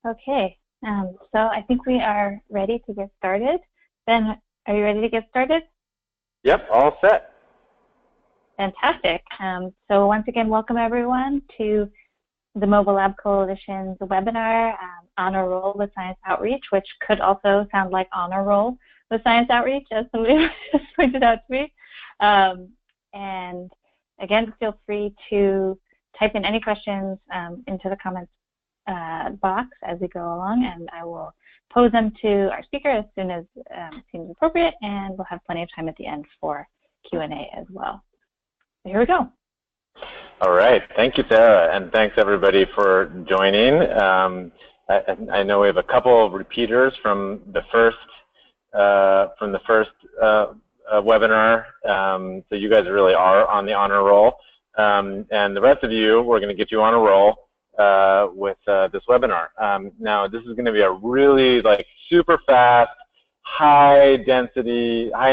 Okay, so I think we are ready to get started. Ben, are you ready to get started? Yep, all set. Fantastic. So once again, welcome everyone to the Mobile Lab Coalition's webinar, Honor Roll with Science Outreach, which could also sound like Honor Roll with Science Outreach, as somebody just pointed out to me. And again, feel free to type in any questions into the comments box as we go along, and I will pose them to our speaker as soon as it seems appropriate, and we'll have plenty of time at the end for Q&A as well. So here we go. All right, thank you, Sarah, and thanks everybody for joining. I know we have a couple of repeaters from the first webinar, so you guys really are on the honor roll, and the rest of you, we're going to get you on a roll with this webinar. Now, this is going to be a really super fast, high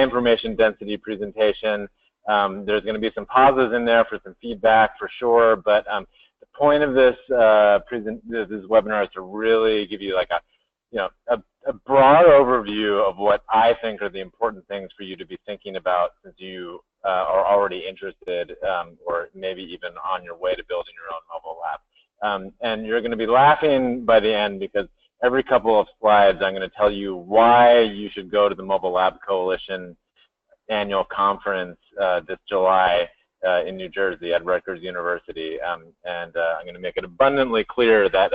information density presentation. There's going to be some pauses in there for some feedback for sure, but the point of this this webinar is to really give you a broad overview of what I think are the important things for you to be thinking about since you are already interested or maybe even on your way to building your own mobile lab. And you're going to be laughing by the end because every couple of slides I'm going to tell you why you should go to the Mobile Lab Coalition annual conference this July in New Jersey at Rutgers University, and I'm going to make it abundantly clear that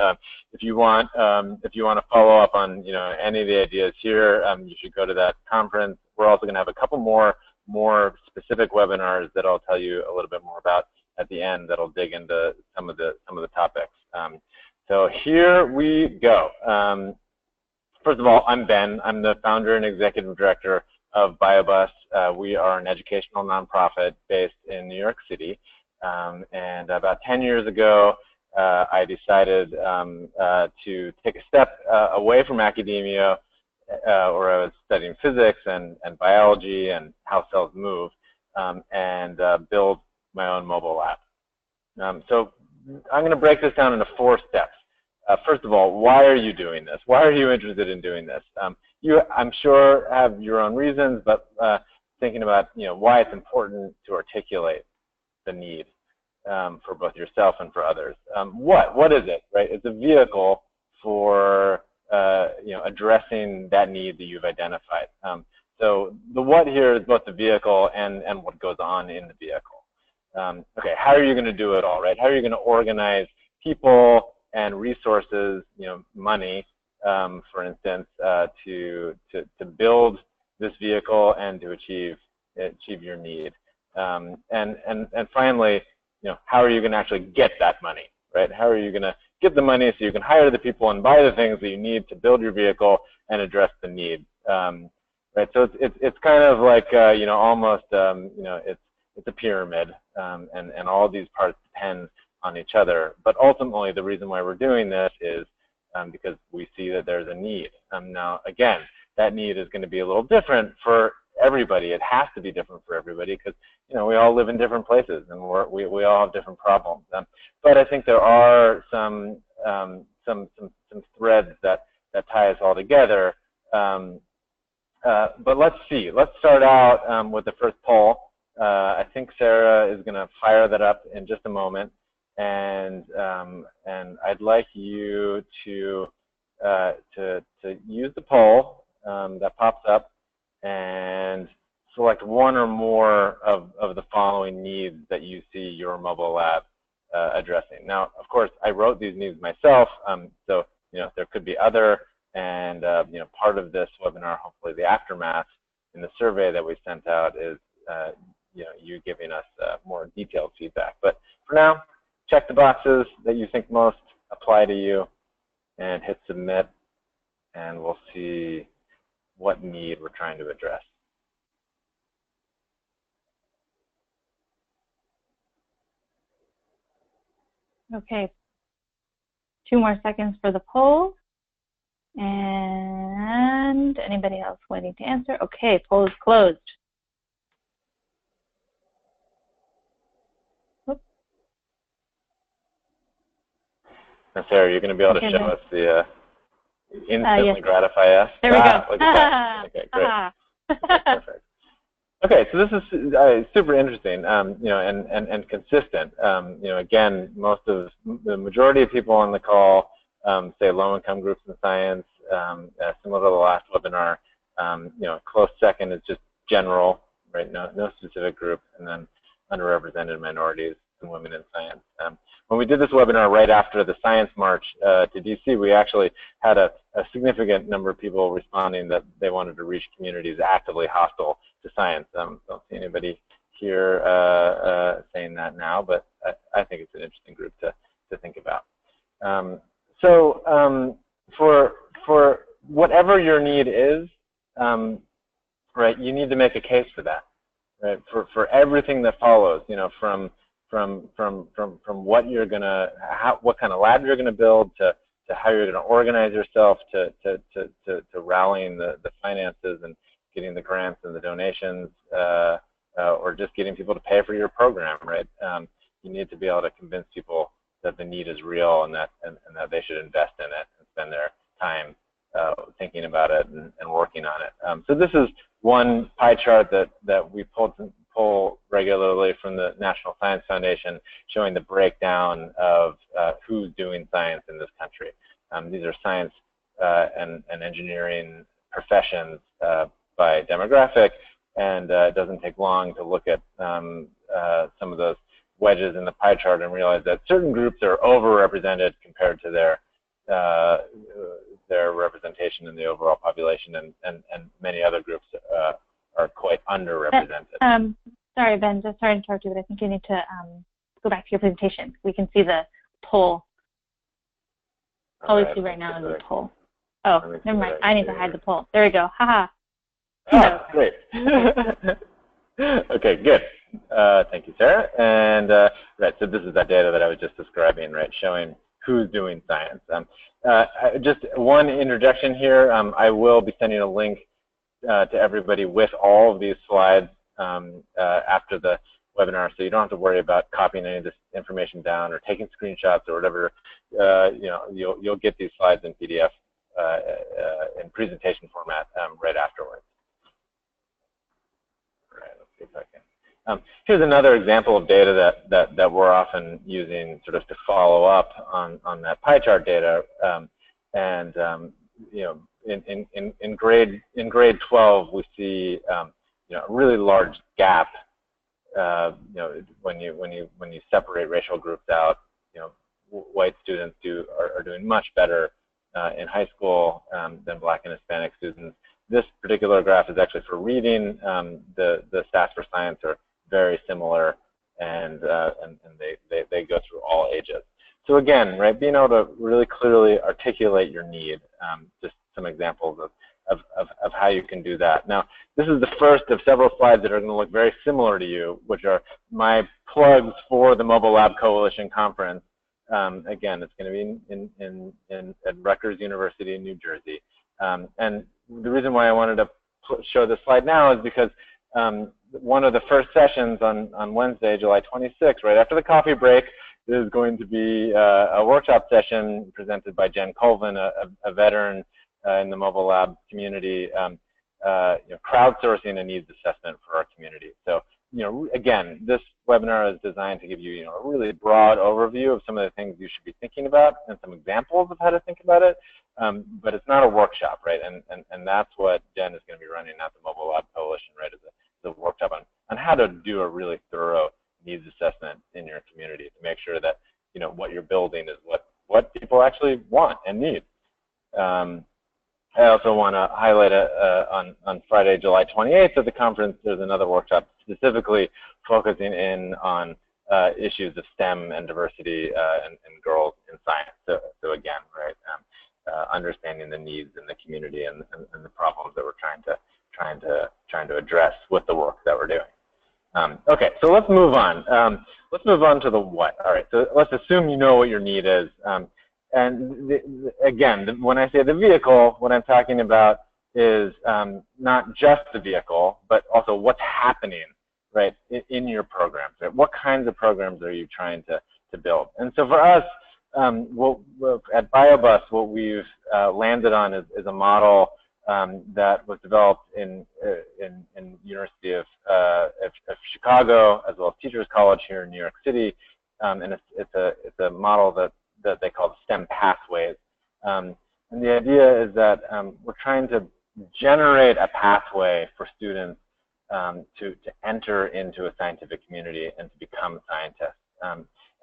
if you want to follow up on any of the ideas here, you should go to that conference. We're also going to have a couple more specific webinars that I'll tell you a little bit more about at the end that'll dig into some of the topics. So here we go. First of all, I'm Ben. I'm the founder and executive director of BioBus. We are an educational nonprofit based in New York City. And about 10 years ago, I decided to take a step away from academia, where I was studying physics and biology and how cells move, and build my own mobile lab. So I'm going to break this down into 4 steps. First of all, why are you doing this? Why are you interested in doing this? You, I'm sure, have your own reasons, but thinking about why it's important to articulate the need for both yourself and for others. What is it? Right? It's a vehicle for addressing that need that you've identified. So the what here is both the vehicle and what goes on in the vehicle. Okay, how are you going to do it all? Right? How are you going to organize people and resources, money, for instance, to build this vehicle and to achieve your need, and finally, how are you going to actually get that money, right? How are you going to get the money so you can hire the people and buy the things that you need to build your vehicle and address the need, right? So it's kind of like almost it's a pyramid, and all of these parts depend on each other. But ultimately, the reason why we're doing this is because we see that there's a need. Now, again, that need is going to be a little different for everybody. It has to be different for everybody because we all live in different places and we all have different problems. But I think there are some threads that tie us all together. But let's see. Let's start out with the first poll. I think Sarah is going to fire that up in just a moment. And I'd like you to use the poll that pops up and select one or more of the following needs that you see your mobile lab addressing. Now, of course, I wrote these needs myself, so there could be other, and part of this webinar, hopefully the aftermath in the survey that we sent out is you giving us more detailed feedback. But for now, check the boxes that you think most apply to you and hit submit, and we'll see what need we're trying to address. Okay, 2 more seconds for the poll. And anybody else waiting to answer? Okay, poll is closed. Now, Sarah, you're going to be able to show us instantly yes. gratify us. There we go. Look at that. Okay, great. Okay, perfect. Okay, so this is super interesting, you know, and consistent. You know, again, the majority of people on the call say low-income groups in science, similar to the last webinar. You know, a close second is just general, right? No specific group, and then underrepresented minorities and women in science. When we did this webinar right after the Science March to DC, we actually had a significant number of people responding that they wanted to reach communities actively hostile to science. Don't see anybody here saying that now, but I think it's an interesting group to think about. For whatever your need is, right, you need to make a case for that, right? For everything that follows, you know, from what you're gonna, what kind of lab you're gonna build, to how you're gonna organize yourself, to rallying the finances and getting the grants and the donations, or just getting people to pay for your program, right? You need to be able to convince people that the need is real and that they should invest in it and spend their time thinking about it and working on it. So this is one pie chart that we pull regularly from the National Science Foundation, showing the breakdown of who's doing science in this country. These are science and engineering professions by demographic, and it doesn't take long to look at some of those wedges in the pie chart and realize that certain groups are overrepresented compared to their representation in the overall population, and many other groups are quite underrepresented. Sorry, Ben, just sorry to interrupt you, but I think you need to go back to your presentation. We can see the poll. All we see right now is the poll. Oh, never mind. I need to hide the poll. There we go. Haha. Oh, great. Okay, good. Thank you, Sarah. And right, so this is that data that I was just describing, right, showing who's doing science. Just one interjection here. I will be sending a link to everybody with all of these slides after the webinar, so you don't have to worry about copying any of this information down or taking screenshots or whatever. You know, you'll get these slides in PDF in presentation format right afterwards. All right, let's see if I can. Here's another example of data that we're often using sort of to follow up on that pie chart data. You know, in grade 12, we see you know, a really large gap. You know, when you separate racial groups out, you know, white students are doing much better in high school than Black and Hispanic students. This particular graph is actually for reading. The stats for science are very similar, and they go through all ages. So again, right, being able to really clearly articulate your need. Just some examples of how you can do that. Now, this is the first of several slides that are going to look very similar to you, which are my plugs for the Mobile Lab Coalition Conference. Again, it's going to be at Rutgers University in New Jersey. And the reason why I wanted to show this slide now is because one of the first sessions on Wednesday, July 26th, right after the coffee break, is going to be a workshop session presented by Jen Colvin, a veteran in the mobile lab community, you know, crowdsourcing a needs assessment for our community. So, you know, again, this webinar is designed to give you, you know, a really broad overview of some of the things you should be thinking about and some examples of how to think about it. But it's not a workshop, right? And that's what Jen is going to be running at the Mobile Lab Coalition, right? Is a workshop on how to do a really thorough needs assessment in your community to make sure that, you know, what you're building is what people actually want and need. I also want to highlight on Friday, July 28th at the conference, there's another workshop specifically focusing in on issues of STEM and diversity and girls in science. So again, right, understanding the needs in the community and the problems that we're trying to address with the work that we're doing. Okay, so let's move on. Let's move on to the what. All right, so let's assume you know what your need is. And again, when I say the vehicle, what I'm talking about is not just the vehicle, but also what's happening, right, in your programs. Right? What kinds of programs are you trying to build? And so for us, At BioBus, what we've landed on is a model that was developed in University of Chicago, as well as Teachers College here in New York City, and it's a model that they call STEM pathways. And the idea is that we're trying to generate a pathway for students to enter into a scientific community and to become scientists.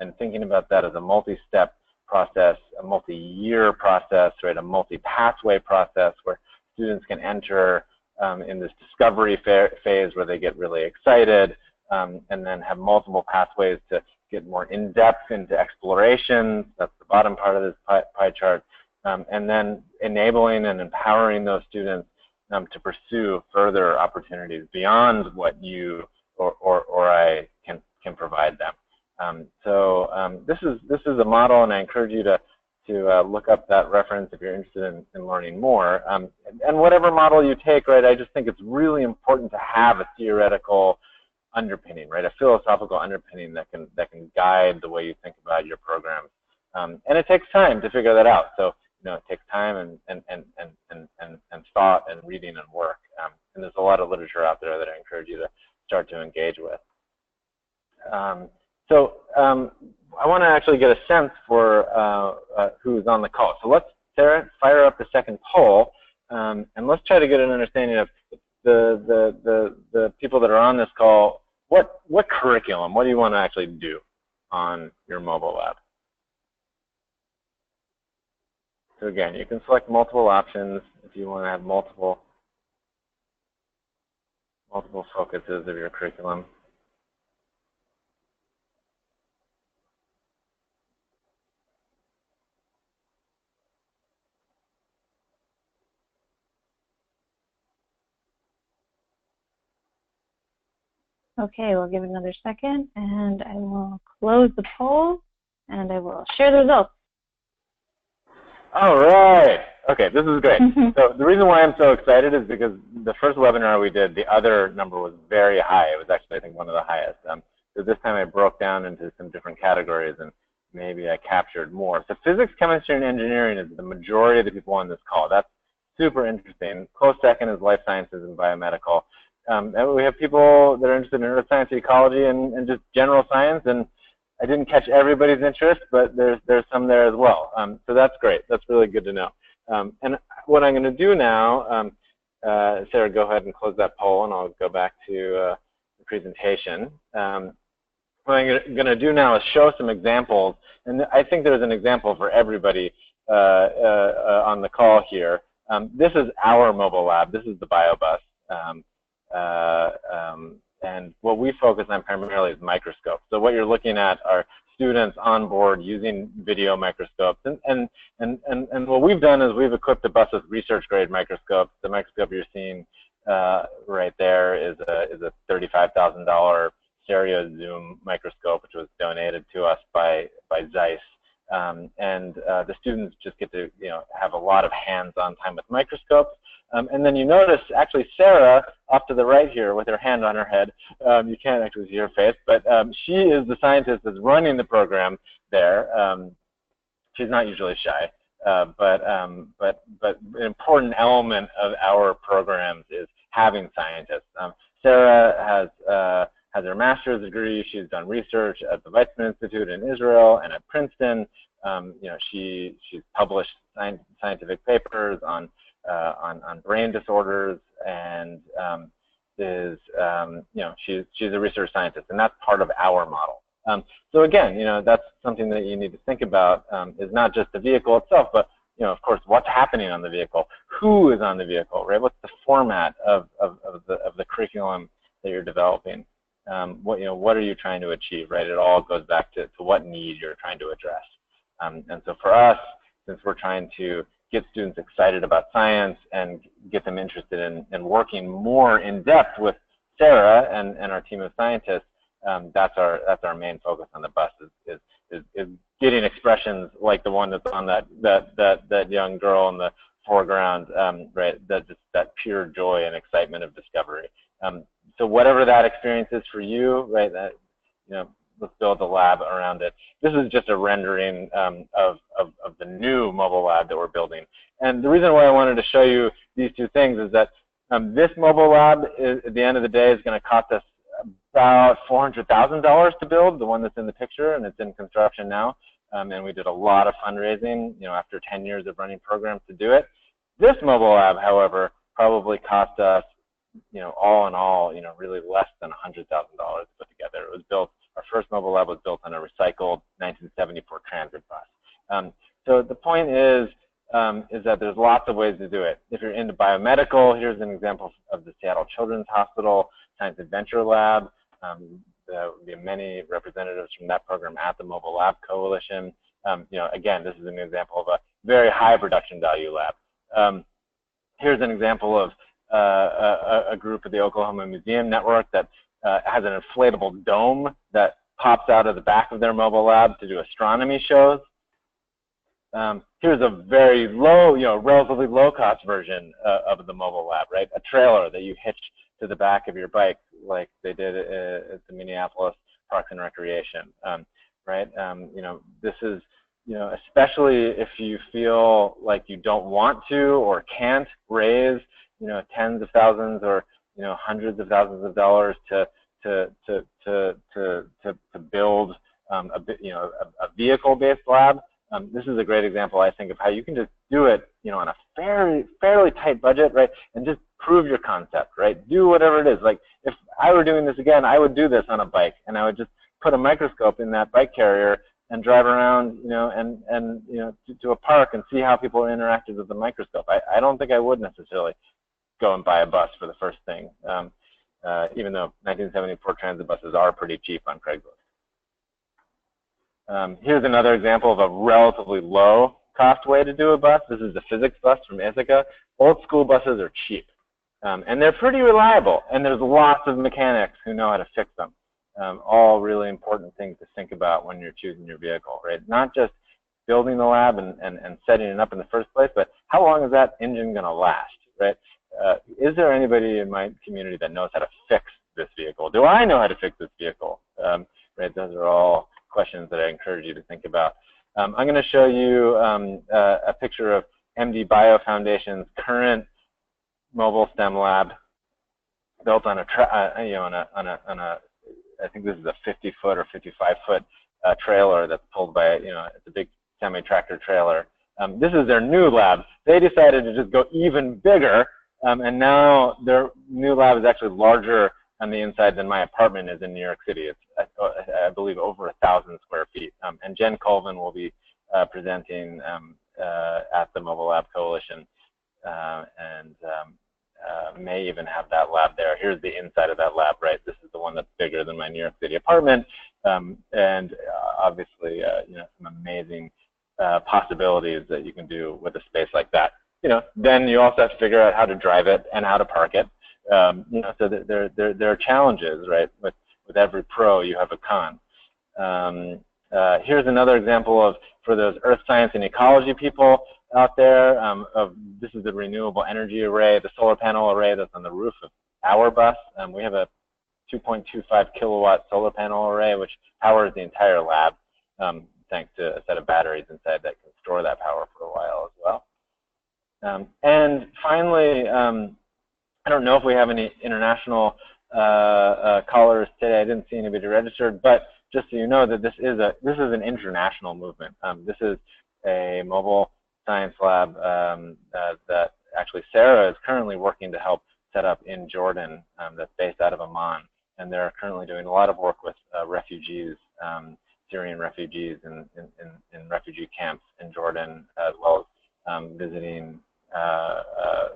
And thinking about that as a multi-step process, a multi-year process, right, a multi-pathway process where students can enter in this discovery phase where they get really excited, and then have multiple pathways to get more in-depth into exploration. That's the bottom part of this pie chart. And then enabling and empowering those students to pursue further opportunities beyond what you or I can provide them. This is a model, and I encourage you to look up that reference if you're interested in learning more. And whatever model you take, right, I just think it's really important to have a theoretical underpinning, right, a philosophical underpinning that can guide the way you think about your programs. And it takes time to figure that out. So it takes time and thought and reading and work. And there's a lot of literature out there that I encourage you to start to engage with. I want to actually get a sense for who's on the call. So let's, Sarah, fire up the second poll, and let's try to get an understanding of the people that are on this call. What curriculum? What do you want to actually do on your mobile lab? So again, you can select multiple options if you want to have multiple focuses of your curriculum. Okay, we'll give it another second, and I will close the poll, and I will share the results. All right. Okay, this is great. So the reason why I'm so excited is because the first webinar we did, the other number was very high. It was actually, I think, one of the highest. So this time I broke down into some different categories, and maybe I captured more. So physics, chemistry, and engineering is the majority of the people on this call. That's super interesting. Close second is life sciences and biomedical. And we have people that are interested in neuroscience, ecology, and just general science. And I didn't catch everybody's interest, but there's some there as well. So that's great. That's really good to know. And what I'm going to do now, Sarah, go ahead and close that poll, and I'll go back to the presentation. What I'm going to do now is show some examples, and I think there's an example for everybody on the call here. This is our mobile lab. This is the BioBus. And what we focus on primarily is microscopes. So what you're looking at are students on board using video microscopes. And what we've done is we've equipped the bus with research-grade microscopes. The microscope you're seeing right there is a $35,000 stereo zoom microscope, which was donated to us by Zeiss. The students just get to have a lot of hands-on time with microscopes. And then you notice, actually, Sarah, up to the right here with her hand on her head, you can't actually see her face, but she is the scientist that's running the program there. She's not usually shy, but an important element of our programs is having scientists. Sarah has her master's degree. She's done research at the Weizmann Institute in Israel and at Princeton. She's published scientific papers on brain disorders, and she's a research scientist, and that's part of our model. So again, that's something that you need to think about, is not just the vehicle itself, but of course, what's happening on the vehicle, who is on the vehicle, right? What's the format of the curriculum that you're developing? What are you trying to achieve, right? It all goes back to what need you're trying to address. And so for us, since we're trying to get students excited about science and get them interested in working more in depth with Sarah and our team of scientists, that's our main focus on the bus is getting expressions like the one that's on that young girl in the foreground, right? That pure joy and excitement of discovery. So whatever that experience is for you, right? That build a lab around it. This is just a rendering of the new mobile lab that we're building. And the reason why I wanted to show you these two things is that this mobile lab, at the end of the day, is going to cost us about $400,000 to build, the one that's in the picture, and it's in construction now. And we did a lot of fundraising, after 10 years of running programs to do it. This mobile lab, however, probably cost us, all in all, really less than $100,000 to put together. It was built, our first mobile lab was built on a recycled 1974 transit bus. So the point is that there's lots of ways to do it. If you're into biomedical, here's an example of the Seattle Children's Hospital Science Adventure Lab. There will be many representatives from that program at the Mobile Lab Coalition. Again, this is an example of a very high production value lab. Here's an example of a group of the Oklahoma Museum Network that has an inflatable dome that pops out of the back of their mobile lab to do astronomy shows. Here's a very low, relatively low-cost version of the mobile lab, right? A trailer that you hitch to the back of your bike, like they did at the Minneapolis Parks and Recreation, right? This is, especially if you feel like you don't want to or can't raise, tens of thousands or hundreds of thousands of dollars to build a vehicle-based lab. This is a great example, I think, of how you can just do it, on a fairly tight budget, right? And just prove your concept, right? Do whatever it is. Like, if I were doing this again, I would do this on a bike, and I would just put a microscope in that bike carrier and drive around, to a park and see how people interacted with the microscope. I don't think I would necessarily go and buy a bus for the first thing, even though 1974 transit buses are pretty cheap on Craigslist. Here's another example of a relatively low cost way to do a bus. This is the physics bus from Ithaca. Old school buses are cheap, and they're pretty reliable, and there's lots of mechanics who know how to fix them. All really important things to think about when you're choosing your vehicle, right? Not just building the lab and setting it up in the first place, but how long is that engine going to last, right? Is there anybody in my community that knows how to fix this vehicle? Do I know how to fix this vehicle? Right? Those are all questions that I encourage you to think about. I'm going to show you a picture of MD Bio Foundation's current mobile STEM lab, built on I think this is a 50-foot or 55-foot trailer that's pulled by it's a big semi-tractor trailer. This is their new lab. They decided to just go even bigger, and now their new lab is actually larger on the inside than my apartment is in New York City. It's, I believe, over 1,000 square feet. And Jen Colvin will be presenting at the Mobile Lab Coalition, and may even have that lab there. Here's the inside of that lab, right? This is the one that's bigger than my New York City apartment, and obviously, some amazing possibilities that you can do with a space like that. Then you also have to figure out how to drive it and how to park it. So there are challenges, right? With every pro, you have a con. Here's another example for those earth science and ecology people out there, this is the renewable energy array, the solar panel array that's on the roof of our bus. We have a 2.25 kilowatt solar panel array, which powers the entire lab, thanks to a set of batteries inside that can store that power for a while as well. And finally, I don't know if we have any international callers today. I didn't see anybody registered, but just so you know that this is an international movement. This is a mobile science lab that actually Sarah is currently working to help set up in Jordan, that's based out of Amman, and they're currently doing a lot of work with refugees, Syrian refugees in refugee camps in Jordan, as well as visiting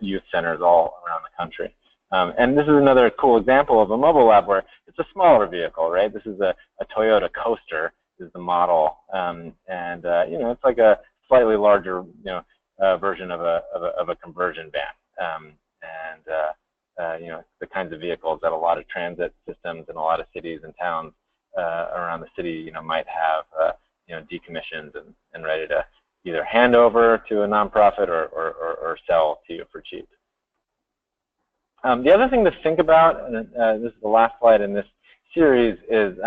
youth centers all around the country. And this is another cool example of a mobile lab where it's a smaller vehicle, right? This is a Toyota Coaster is the model, and it's like a slightly larger, version of a conversion van, the kinds of vehicles that a lot of transit systems in a lot of cities and towns around the city, might have, decommissioned and ready to either hand over to a nonprofit or sell to you for cheap. The other thing to think about, and this is the last slide in this series, is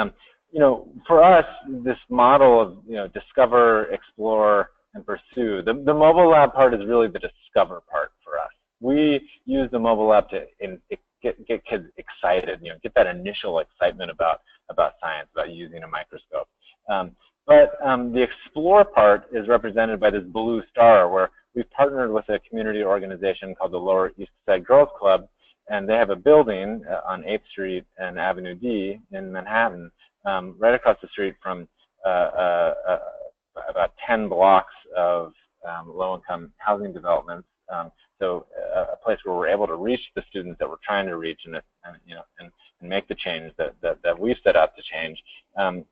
for us, this model of, discover, explore, and pursue, the mobile lab part is really the discover part for us. We use the mobile lab to get kids excited, get that initial excitement about science, about using a microscope. But the explore part is represented by this blue star, where we've partnered with a community organization called the Lower East Side Girls Club, and they have a building on 8th Street and Avenue D in Manhattan, right across the street from about 10 blocks of low-income housing developments. So a place where we're able to reach the students that we're trying to reach, and make the change that we've set out to change.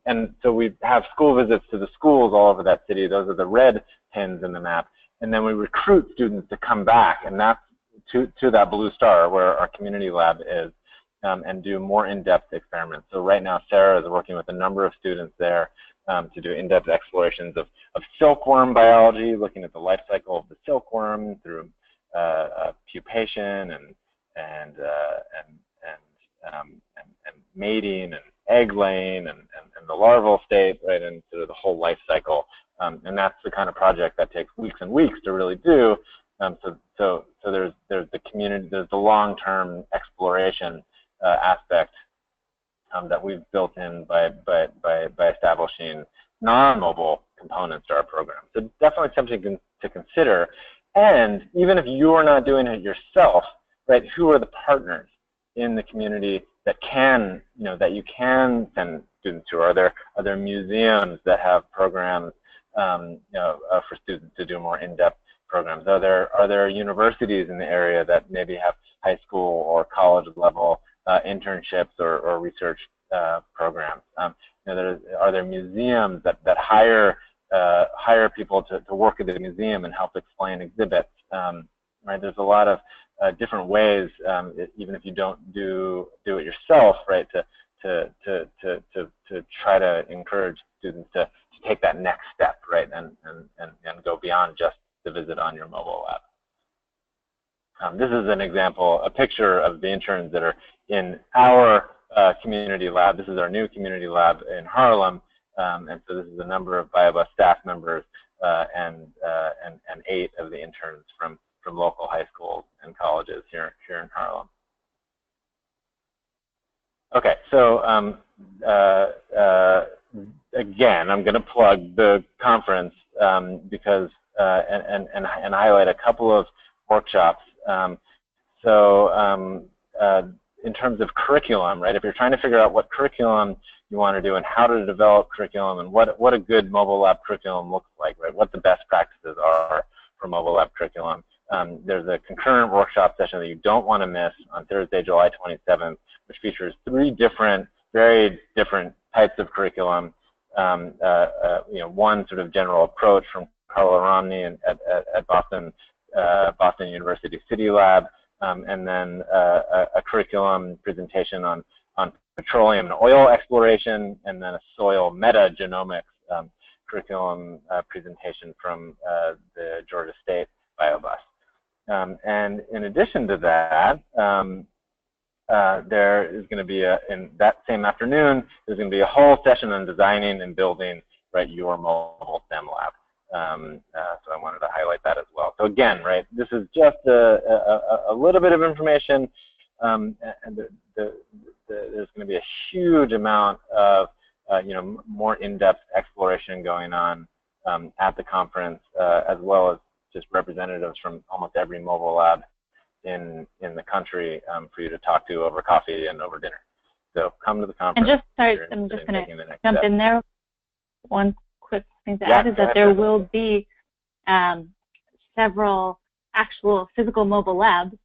And so we have school visits to the schools all over that city. Those are the red pins in the map. And then we recruit students to come back, and that's to that blue star where our community lab is, and do more in-depth experiments. So right now, Sarah is working with a number of students there to do in-depth explorations of silkworm biology, looking at the life cycle of the silkworm through pupation and mating and egg laying and the larval state, right, and sort of the whole life cycle. And that's the kind of project that takes weeks and weeks to really do. So there's the community, there's the long-term exploration aspect that we've built in by establishing non-mobile components to our program. So definitely something to consider. And even if you're not doing it yourself, right, who are the partners in the community that can, that you can send students to? Are there museums that have programs, for students to do more in-depth programs? Are there universities in the area that maybe have high school or college level internships or research programs? Are there museums that hire people to work at the museum and help explain exhibits? Right? There's a lot of different ways, even if you don't do it yourself, right? To try to encourage students to take that next step, right, and go beyond just the visit on your mobile lab. This is an example, a picture of the interns that are in our community lab. This is our new community lab in Harlem, and so this is a number of BioBus staff members and 8 of the interns from local high schools and colleges here in Harlem. Okay, so again, I'm going to plug the conference because and highlight a couple of workshops. In terms of curriculum, right? If you're trying to figure out what curriculum you want to do and how to develop curriculum and what a good mobile lab curriculum looks like, right? What the best practices are for mobile lab curriculum. There's a concurrent workshop session that you don't want to miss on Thursday, July 27th, which features 3 very different types of curriculum. One sort of general approach from Carla Romney at Boston University City Lab, and then a curriculum presentation on petroleum and oil exploration, and then a soil metagenomics curriculum presentation from the Georgia State BioBus. And in addition to that, there is going to be in that same afternoon, there's going to be a whole session on designing and building, right, your mobile STEM lab. So I wanted to highlight that as well. So again, right, this is just a little bit of information, and there's going to be a huge amount of more in-depth exploration going on at the conference, as well as just representatives from almost every mobile lab in the country for you to talk to over coffee and over dinner. So come to the conference. And I'm just going to jump in there. One quick thing to add is that there will be several actual physical mobile labs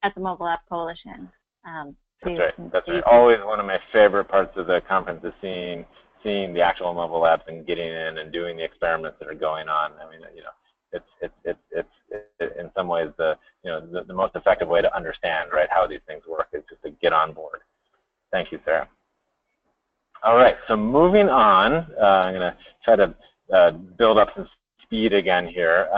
at the Mobile Lab Coalition. That's right. That's right. Always one of my favorite parts of the conference is seeing the actual mobile labs and getting in and doing the experiments that are going on. I mean, it's in some ways the most effective way to understand, right, how these things work is just to get on board. Thank you, Sarah. All right, so moving on, I'm going to try to build up some speed again here.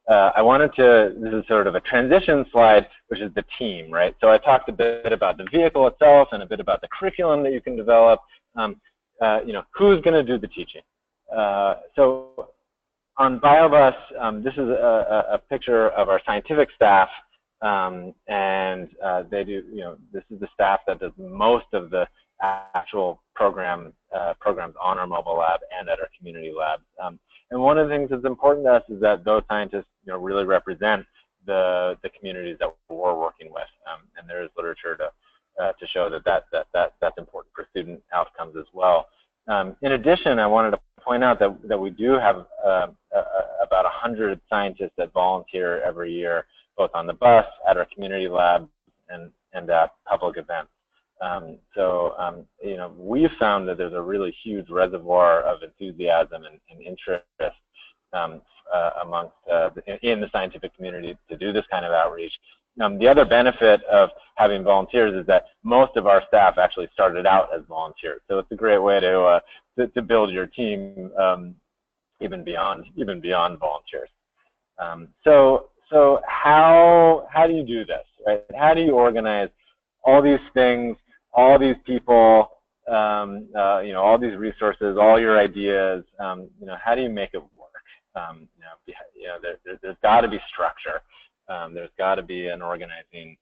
I wanted to, this is sort of a transition slide, which is the team, right? So I talked a bit about the vehicle itself and a bit about the curriculum that you can develop. who's going to do the teaching? So on BioBus, this is a picture of our scientific staff, and they do, this is the staff that does most of the actual programs on our mobile lab and at our community labs. And one of the things that's important to us is that those scientists, really represent the communities that we're working with, and there is literature to show that's important for student outcomes as well. In addition, I wanted to point out that we do have about 100 scientists that volunteer every year, both on the bus, at our community lab, and at public events. We've found that there's a really huge reservoir of enthusiasm and interest amongst in the scientific community to do this kind of outreach. The other benefit of having volunteers is that most of our staff actually started out as volunteers, so it's a great way to build your team even beyond volunteers. So how do you do this, right? How do you organize all these things, all these people, all these resources, all your ideas? How do you make it work? There's got to be structure. There's got to be an organizing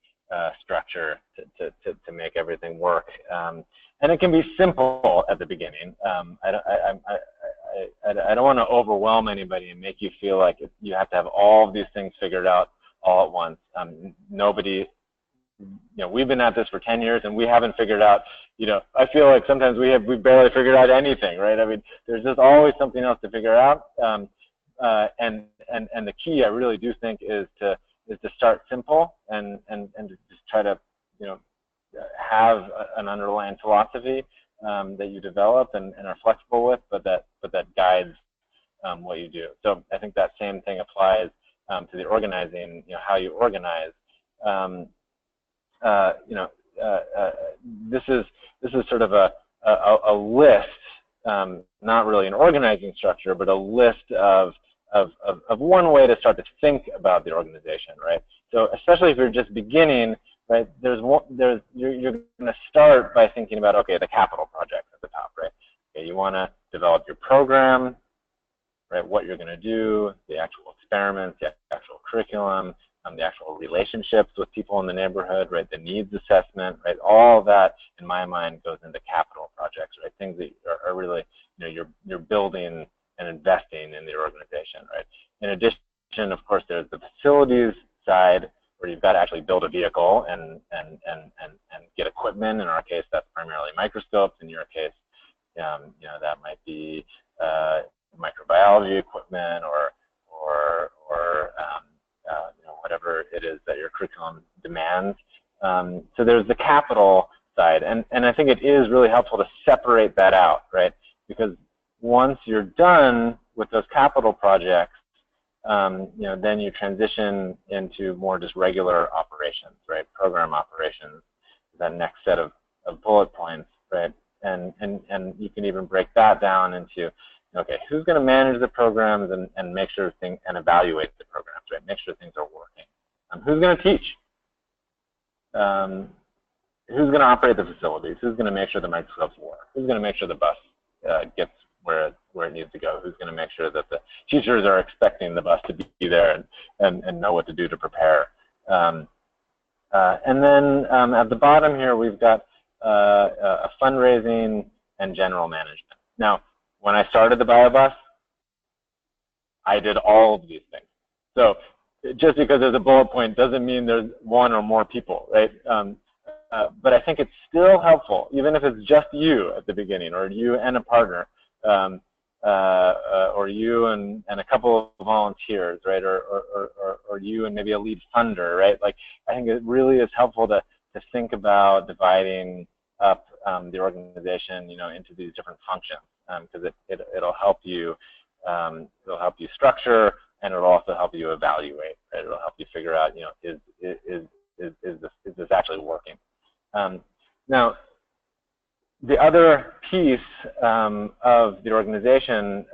structure to make everything work, and it can be simple at the beginning. I don't want to overwhelm anybody and make you feel like you have to have all of these things figured out all at once. We've been at this for 10 years and we haven't figured out, I feel like sometimes we've barely figured out anything, right? I mean, there's just always something else to figure out. And the key, I really do think, is to start simple and to just try to, have an underlying philosophy that you develop and are flexible with, but that guides what you do. So I think that same thing applies to the organizing, how you organize. This is sort of a list, not really an organizing structure, but a list of one way to start to think about the organization, right? So especially if you're just beginning, right? You're going to start by thinking about, okay, the capital project at the top, right? Okay, you want to develop your program, right? What you're going to do, the actual experiments, the actual curriculum, the actual relationships with people in the neighborhood, right? The needs assessment, right? All of that, in my mind, goes into capital projects, right? Things that are really, you're building and investing in the organization, right? In addition, of course, there's the facilities side, where you've got to actually build a vehicle and get equipment. In our case, that's primarily microscopes. In your case, that might be microbiology equipment or whatever it is that your curriculum demands. So there's the capital side, and I think it is really helpful to separate that out, right? Because once you're done with those capital projects, then you transition into more just regular operations, right? Program operations, that next set of bullet points, right? And you can even break that down into, okay, who's going to manage the programs and make sure things and evaluate the programs, right? Make sure things are working. Who's going to teach? Who's going to operate the facilities? Who's going to make sure the microscopes work? Who's going to make sure the bus gets where it needs to go? Who's going to make sure that the teachers are expecting the bus to be there and know what to do to prepare? And then at the bottom here, we've got a fundraising and general management. Now, when I started the BioBus, I did all of these things. So just because there's a bullet point doesn't mean there's one or more people, right? But I think it's still helpful, even if it's just you at the beginning, or you and a partner, or you and a couple of volunteers, right? Or you and maybe a lead funder, right? Like, I think it really is helpful to think about dividing up the organization, into these different functions, because it'll help you structure, and it'll also help you evaluate, right? It'll help you figure out, is this actually working? Now, the other piece of the organization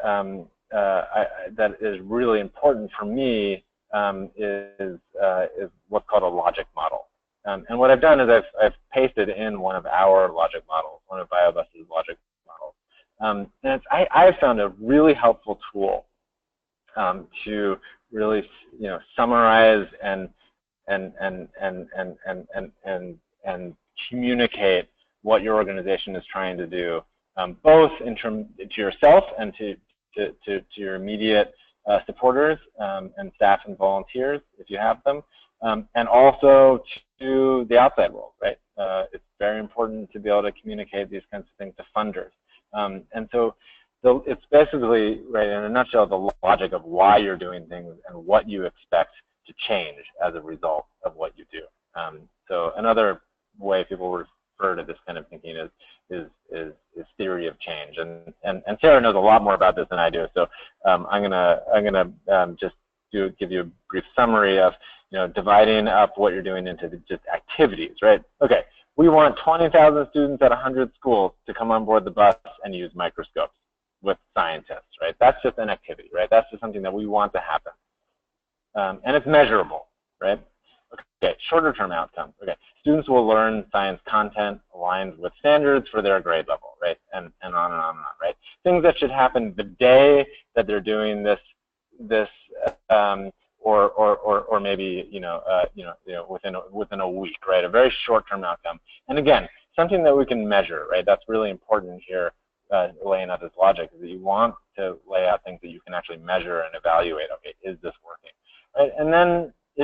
that is really important for me is what's called a logic model. And what I've done is I've pasted in one of our logic models, one of BioBus's logic models. I've found a really helpful tool to really, summarize and communicate what your organization is trying to do, both in terms to yourself and to your immediate supporters and staff and volunteers, if you have them, and also to the outside world, right? It's very important to be able to communicate these kinds of things to funders. And so it's basically, right, in a nutshell, the logic of why you're doing things and what you expect to change as a result of what you do. So another way people refer to this kind of thinking is theory of change, and Sarah knows a lot more about this than I do. So I'm gonna just give you a brief summary of dividing up what you're doing into just activities, right? Okay, we want 20,000 students at 100 schools to come on board the bus and use microscopes with scientists, right? That's just an activity, right? That's just something that we want to happen, and it's measurable, right? Okay, shorter term outcomes. Okay, students will learn science content aligned with standards for their grade level, right? And on and on and on, right? Things that should happen the day that they're doing this, or maybe within a week, right? A very short term outcome. And again, something that we can measure, right? That's really important here. Laying out this logic is that you want to lay out things that you can actually measure and evaluate. Okay, is this working? Right? And then be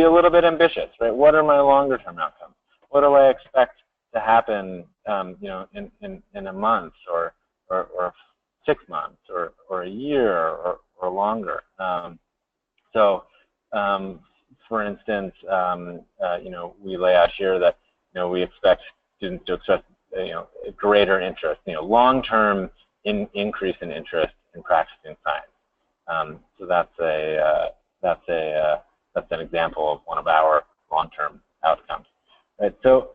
a little bit ambitious, right? What are my longer term outcomes? What do I expect to happen, in a month or 6 months or a year or longer? For instance, we lay out here that we expect students to express a greater interest, long-term increase in interest in practicing science. So that's an example of one of our long-term outcomes, right? So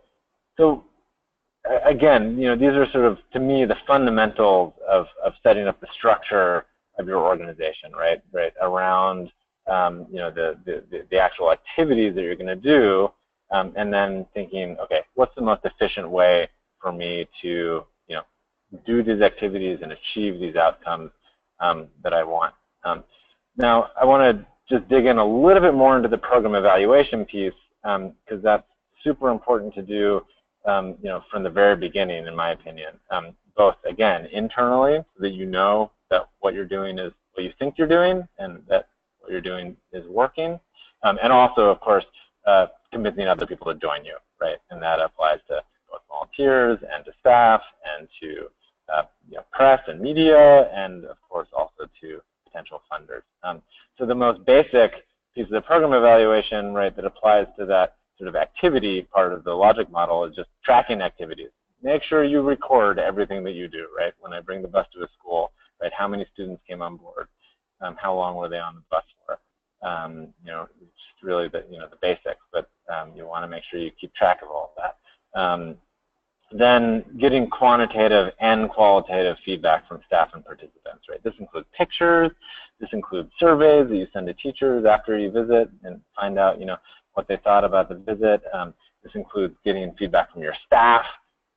again, these are sort of, to me, the fundamentals of setting up the structure of your organization, right? Around the actual activities that you're going to do, and then thinking, okay, what's the most efficient way for me to do these activities and achieve these outcomes that I want. Now, I want to just dig in a little bit more into the program evaluation piece, because that's super important to do from the very beginning, in my opinion. Both, again, internally, so that you know that what you're doing is what you think you're doing and that what you're doing is working. And also, of course, convincing other people to join you, right? And that applies to both volunteers and to staff and to press and media, and of course also to potential funders. So the most basic piece of the program evaluation, right, that applies to that sort of activity part of the logic model is just tracking activities. Make sure you record everything that you do, right? When I bring the bus to a school, right? How many students came on board? How long were they on the bus for? Just really the the basics, but you want to make sure you keep track of all of that. Then getting quantitative and qualitative feedback from staff and participants, right? This includes pictures, this includes surveys that you send to teachers after you visit and find out, what they thought about the visit. This includes getting feedback from your staff.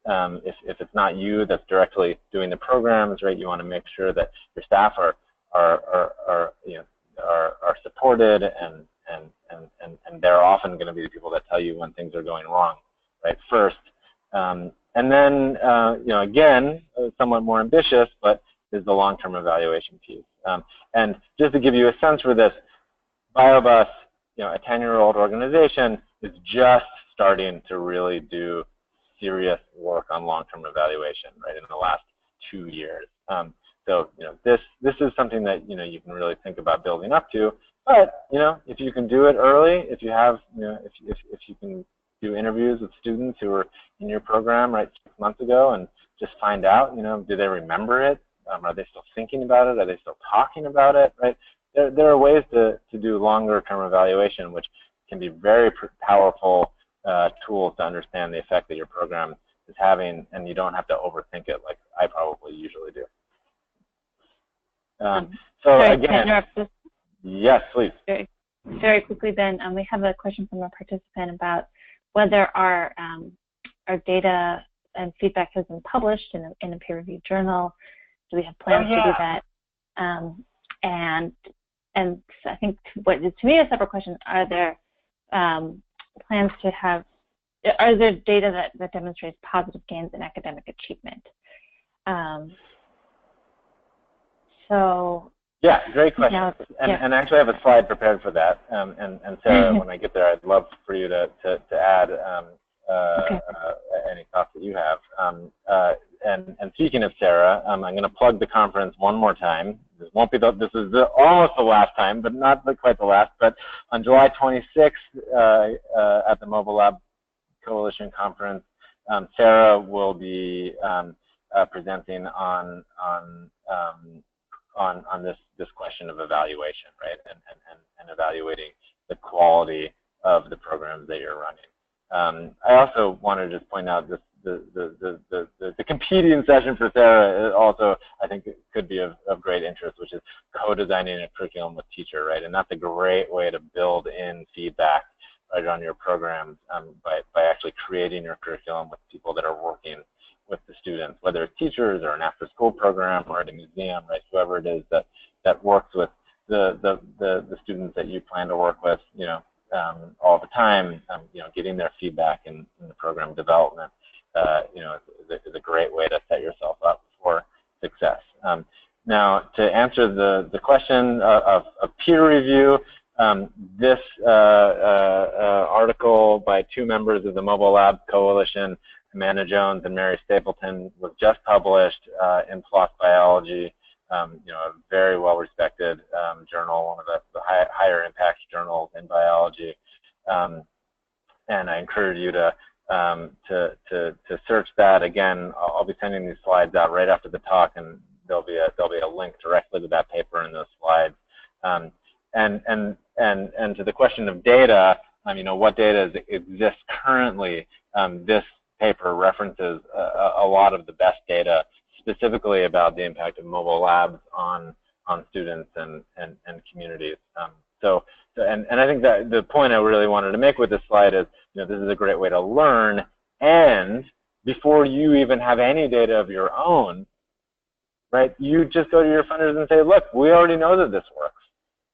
If it's not you that's directly doing the programs, right? You want to make sure that your staff are supported, and they're often going to be the people that tell you when things are going wrong, right? First. And then, again, somewhat more ambitious, but is the long-term evaluation piece. And just to give you a sense for this, BioBus, a 10-year-old organization, is just starting to really do serious work on long-term evaluation, right, in the last 2 years. So, this is something that, you can really think about building up to. But, if you can do it early, if you have, if you can do interviews with students who were in your program, right, 6 months ago, and just find out, do they remember it? Are they still thinking about it? Are they still talking about it, right? There are ways to do longer-term evaluation, which can be very powerful tools to understand the effect that your program is having, and you don't have to overthink it like I probably usually do. Sorry, again, yes, please. Very quickly, then, we have a question from a participant about whether our data and feedback has been published in a peer-reviewed journal. Do we have plans to do that? And I think what is to me a separate question: are there plans to have? Are there data that demonstrates positive gains in academic achievement? Yeah, great question. And actually, I have a slide prepared for that. And Sarah, when I get there, I'd love for you to add any thoughts that you have. And speaking of Sarah, I'm going to plug the conference one more time. This won't be this is almost the last time, but not quite the last. But on July 26th at the Mobile Lab Coalition Conference, Sarah will be presenting on this question of evaluation, right, and evaluating the quality of the programs that you're running. I also want to just point out the competing session for Sarah also, I think, it could be of great interest, which is co-designing a curriculum with teacher, right, and that's a great way to build in feedback right on your programs by actually creating your curriculum with people that are working with the students, whether it's teachers or an after-school program or at a museum, right? Whoever it is that works with the students that you plan to work with, all the time, getting their feedback in the program development, is a great way to set yourself up for success. Now, to answer the question of peer review, this article by two members of the Mobile Lab Coalition, Amanda Jones and Mary Stapleton, was just published in PLOS Biology, a very well-respected journal, one of the higher impact journals in biology. And I encourage you to search that. Again, I'll be sending these slides out right after the talk, and there'll be a link directly to that paper in those slides. And to the question of data, what data exists currently, this paper references a lot of the best data specifically about the impact of mobile labs on students and communities. And I think that the point I really wanted to make with this slide is, this is a great way to learn, and before you even have any data of your own, right, you just go to your funders and say, look, we already know that this works,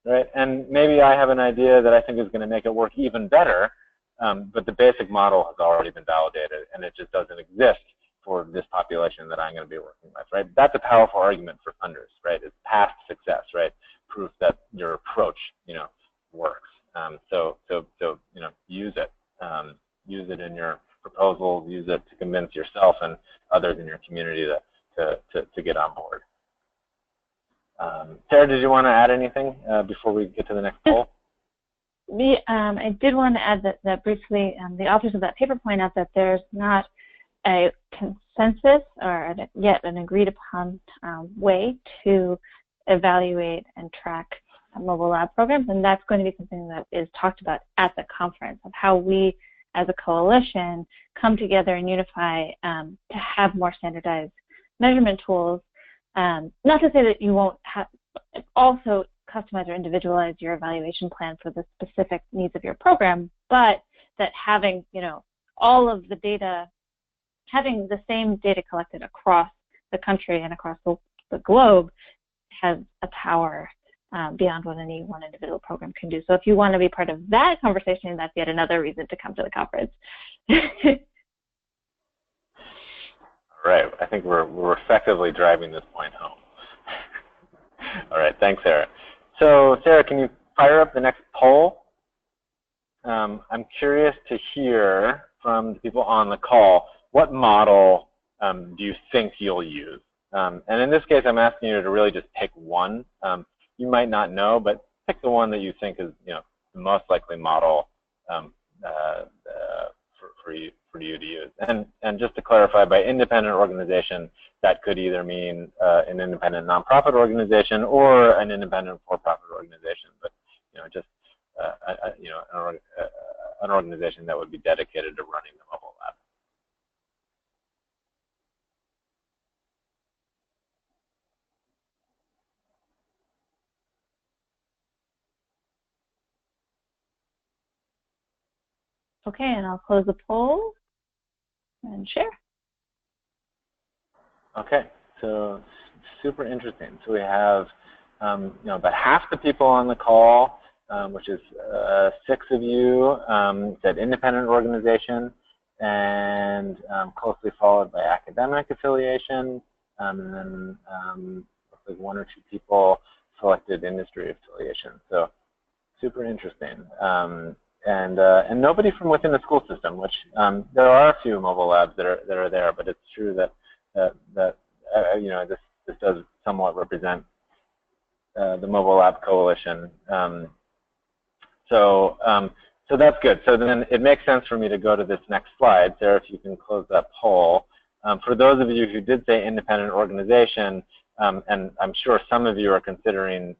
right? And maybe I have an idea that I think is going to make it work even better, but the basic model has already been validated, and it just doesn't exist for this population that I'm going to be working with, right? That's a powerful argument for funders, right? It's past success, right? Proof that your approach, works. So use it. Use it in your proposals. Use it to convince yourself and others in your community to get on board. Sarah, did you want to add anything before we get to the next poll? I did want to add that briefly, the authors of that paper point out that there's not a consensus or yet an agreed upon way to evaluate and track mobile lab programs, and that's going to be something that is talked about at the conference, of how we as a coalition come together and unify to have more standardized measurement tools. Not to say that you won't also customize or individualize your evaluation plan for the specific needs of your program, but that having, all of the data, having the same data collected across the country and across the globe has a power beyond what any one individual program can do. So if you want to be part of that conversation, that's yet another reason to come to the conference. All right, I think we're effectively driving this point home. All right, thanks, Sarah. So Sarah, can you fire up the next poll? I'm curious to hear from the people on the call, what model do you think you'll use? And in this case, I'm asking you to really just pick one. You might not know, but pick the one that you think is, the most likely model for you to use. And just to clarify, by independent organization, that could either mean an independent nonprofit organization or an independent for-profit organization, but just an organization that would be dedicated to running the mobile lab. Okay, and I'll close the poll and share. Okay, so super interesting. So we have about half the people on the call, which is 6 of you, said independent organization, and closely followed by academic affiliation, and then looks like 1 or 2 people selected industry affiliation. So super interesting. And nobody from within the school system, which there are a few mobile labs that are there, but it's true that this does somewhat represent the Mobile Lab Coalition. So that's good. So then it makes sense for me to go to this next slide. Sarah, if you can close that poll. For those of you who did say independent organization, and I'm sure some of you are considering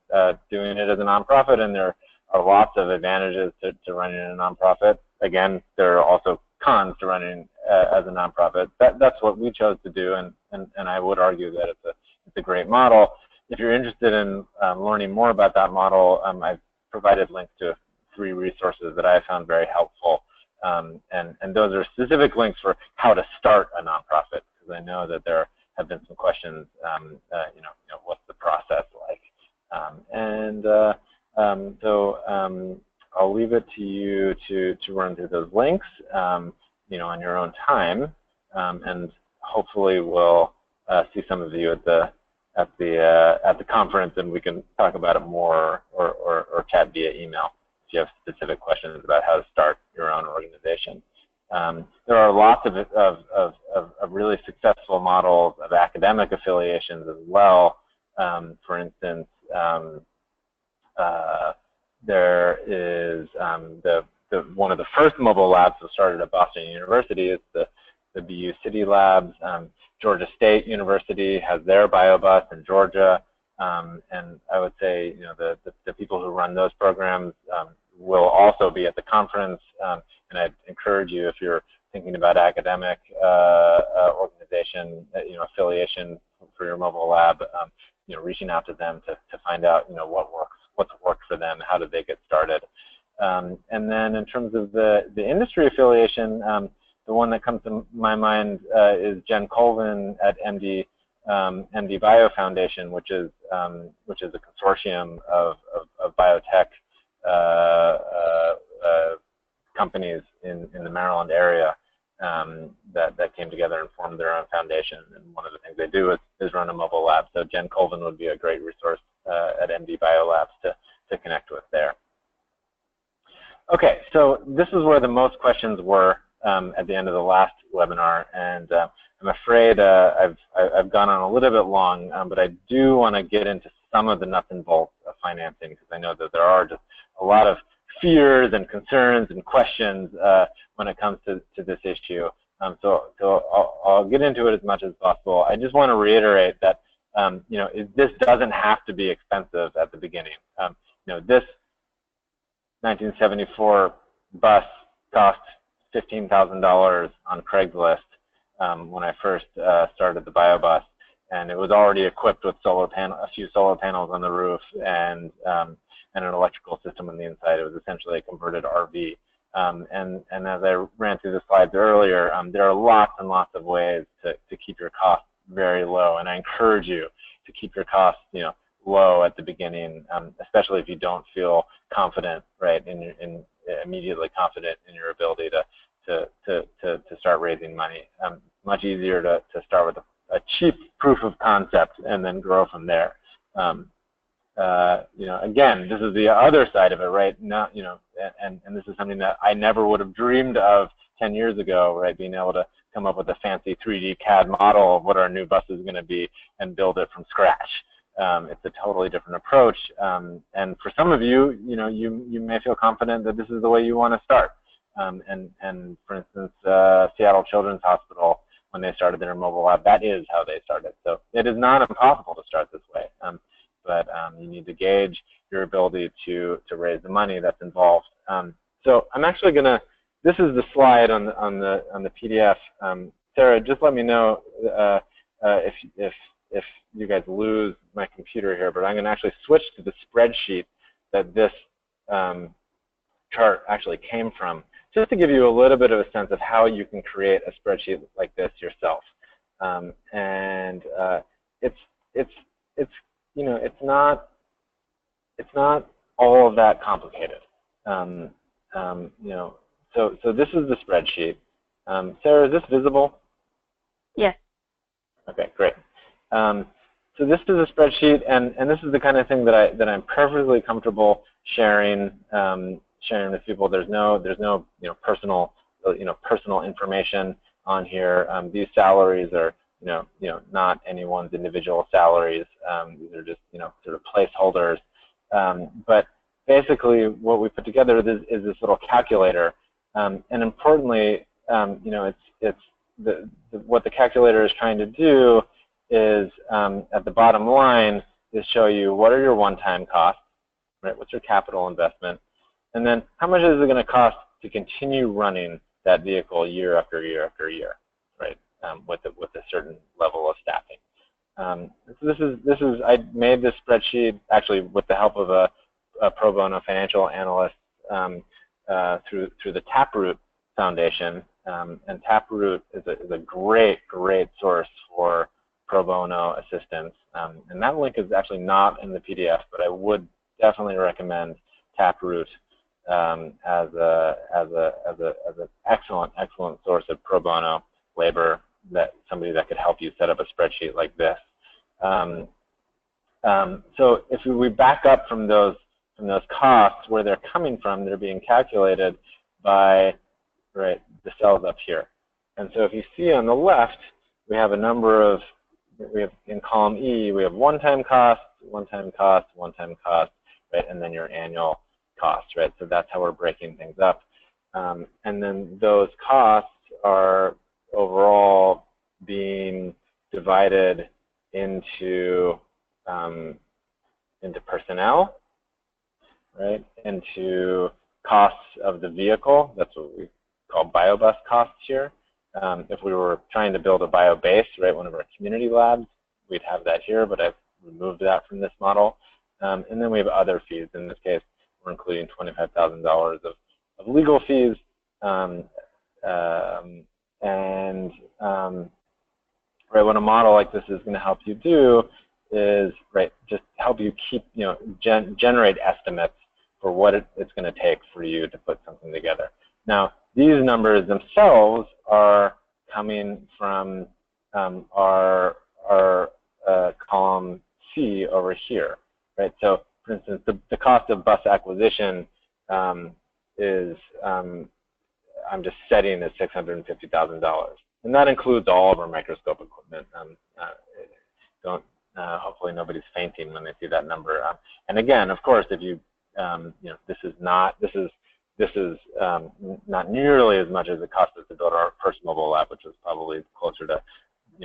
doing it as a nonprofit, and there are lots of advantages to running a nonprofit. Again, there are also cons to running as a nonprofit. That's what we chose to do, and I would argue that it's a great model. If you're interested in learning more about that model, I've provided links to 3 resources that I found very helpful, and those are specific links for how to start a nonprofit, because I know that there have been some questions. What's the process like? So I'll leave it to you to run through those links, on your own time, and hopefully we'll see some of you at the conference, and we can talk about it more or chat via email if you have specific questions about how to start your own organization. There are lots of really successful models of academic affiliations as well. For instance, there is one of the first mobile labs that started at Boston University is the BU City Labs. Georgia State University has their BioBus in Georgia, and I would say the people who run those programs will also be at the conference, and I'd encourage you, if you're thinking about academic organization, affiliation for your mobile lab, reaching out to them to find out what's worked for them, how did they get started. And then in terms of the industry affiliation, the one that comes to my mind is Jen Colvin at MD Bio Foundation, which is a consortium of biotech companies in the Maryland area that came together and formed their own foundation. And one of the things they do is run a mobile lab. So Jen Colvin would be a great resource at MD Bio Labs to connect with there. Okay, so this is where the most questions were at the end of the last webinar, and I'm afraid I've gone on a little bit long, but I do want to get into some of the nuts and bolts of financing, because I know that there are just a lot of fears and concerns and questions when it comes to this issue. So I'll get into it as much as possible. I just want to reiterate that this doesn't have to be expensive at the beginning. This 1974 bus cost $15,000 on Craigslist when I first started the BioBus, and it was already equipped with a few solar panels on the roof and an electrical system on the inside. It was essentially a converted RV. And as I ran through the slides earlier, there are lots and lots of ways to keep your costs very low, and I encourage you to keep your costs low at the beginning, especially if you don't feel confident, right, immediately confident in your ability to start raising money. Much easier to start with a cheap proof of concept and then grow from there. Again, this is the other side of it, right? Now, and this is something that I never would have dreamed of 10 years ago, right? Being able to come up with a fancy 3D CAD model of what our new bus is going to be and build it from scratch. It's a totally different approach, and for some of you, you may feel confident that this is the way you want to start. And for instance, Seattle Children's Hospital, when they started their mobile lab, that is how they started. So it is not impossible to start this way, but you need to gauge your ability to raise the money that's involved. So I'm actually gonna. This is the slide on the PDF. Sarah, just let me know if you guys lose my computer here, but I'm going to actually switch to the spreadsheet that this chart actually came from, just to give you a little bit of a sense of how you can create a spreadsheet like this yourself. and it's you know, it's not all of that complicated. You know, so this is the spreadsheet. Sarah, is this visible? Yes. Okay, great. So this is a spreadsheet, and this is the kind of thing that I'm perfectly comfortable sharing sharing with people. There's no you know, personal information on here. These salaries are you know not anyone's individual salaries. These are just you know sort of placeholders. But basically, what we put together is this little calculator, and importantly, you know, what the calculator is trying to do is at the bottom line is show you what are your one-time costs, right? What's your capital investment, and then how much is it going to cost to continue running that vehicle year after year after year, right? With a certain level of staffing. So this is I made this spreadsheet actually with the help of a pro bono financial analyst through the Taproot Foundation, and Taproot is a great source for pro bono assistance, and that link is actually not in the PDF, but I would definitely recommend Taproot as an excellent source of pro bono labor, that somebody that could help you set up a spreadsheet like this. So if we back up from those costs, where they're coming from, they're being calculated by the cells up here. And so if you see on the left, we have a number of, in column E, we have one-time costs, right, and then your annual costs, right? So that's how we're breaking things up. And then those costs are overall being divided into personnel, right? Into costs of the vehicle. That's what we call biobus costs here. If we were trying to build a biobase, right, one of our community labs, we'd have that here, but I've removed that from this model. And then we have other fees. In this case, we're including $25,000 of legal fees, right, what a model like this is going to help you do is just help you keep generate estimates for what it's going to take for you to put something together. Now, these numbers themselves are coming from our column C over here, right? So, for instance, the cost of bus acquisition is I'm just setting as $650,000, and that includes all of our microscope equipment. Hopefully nobody's fainting when they see that number. And again, of course, if you this is not nearly as much as it cost us to build our first mobile lab, which was probably closer to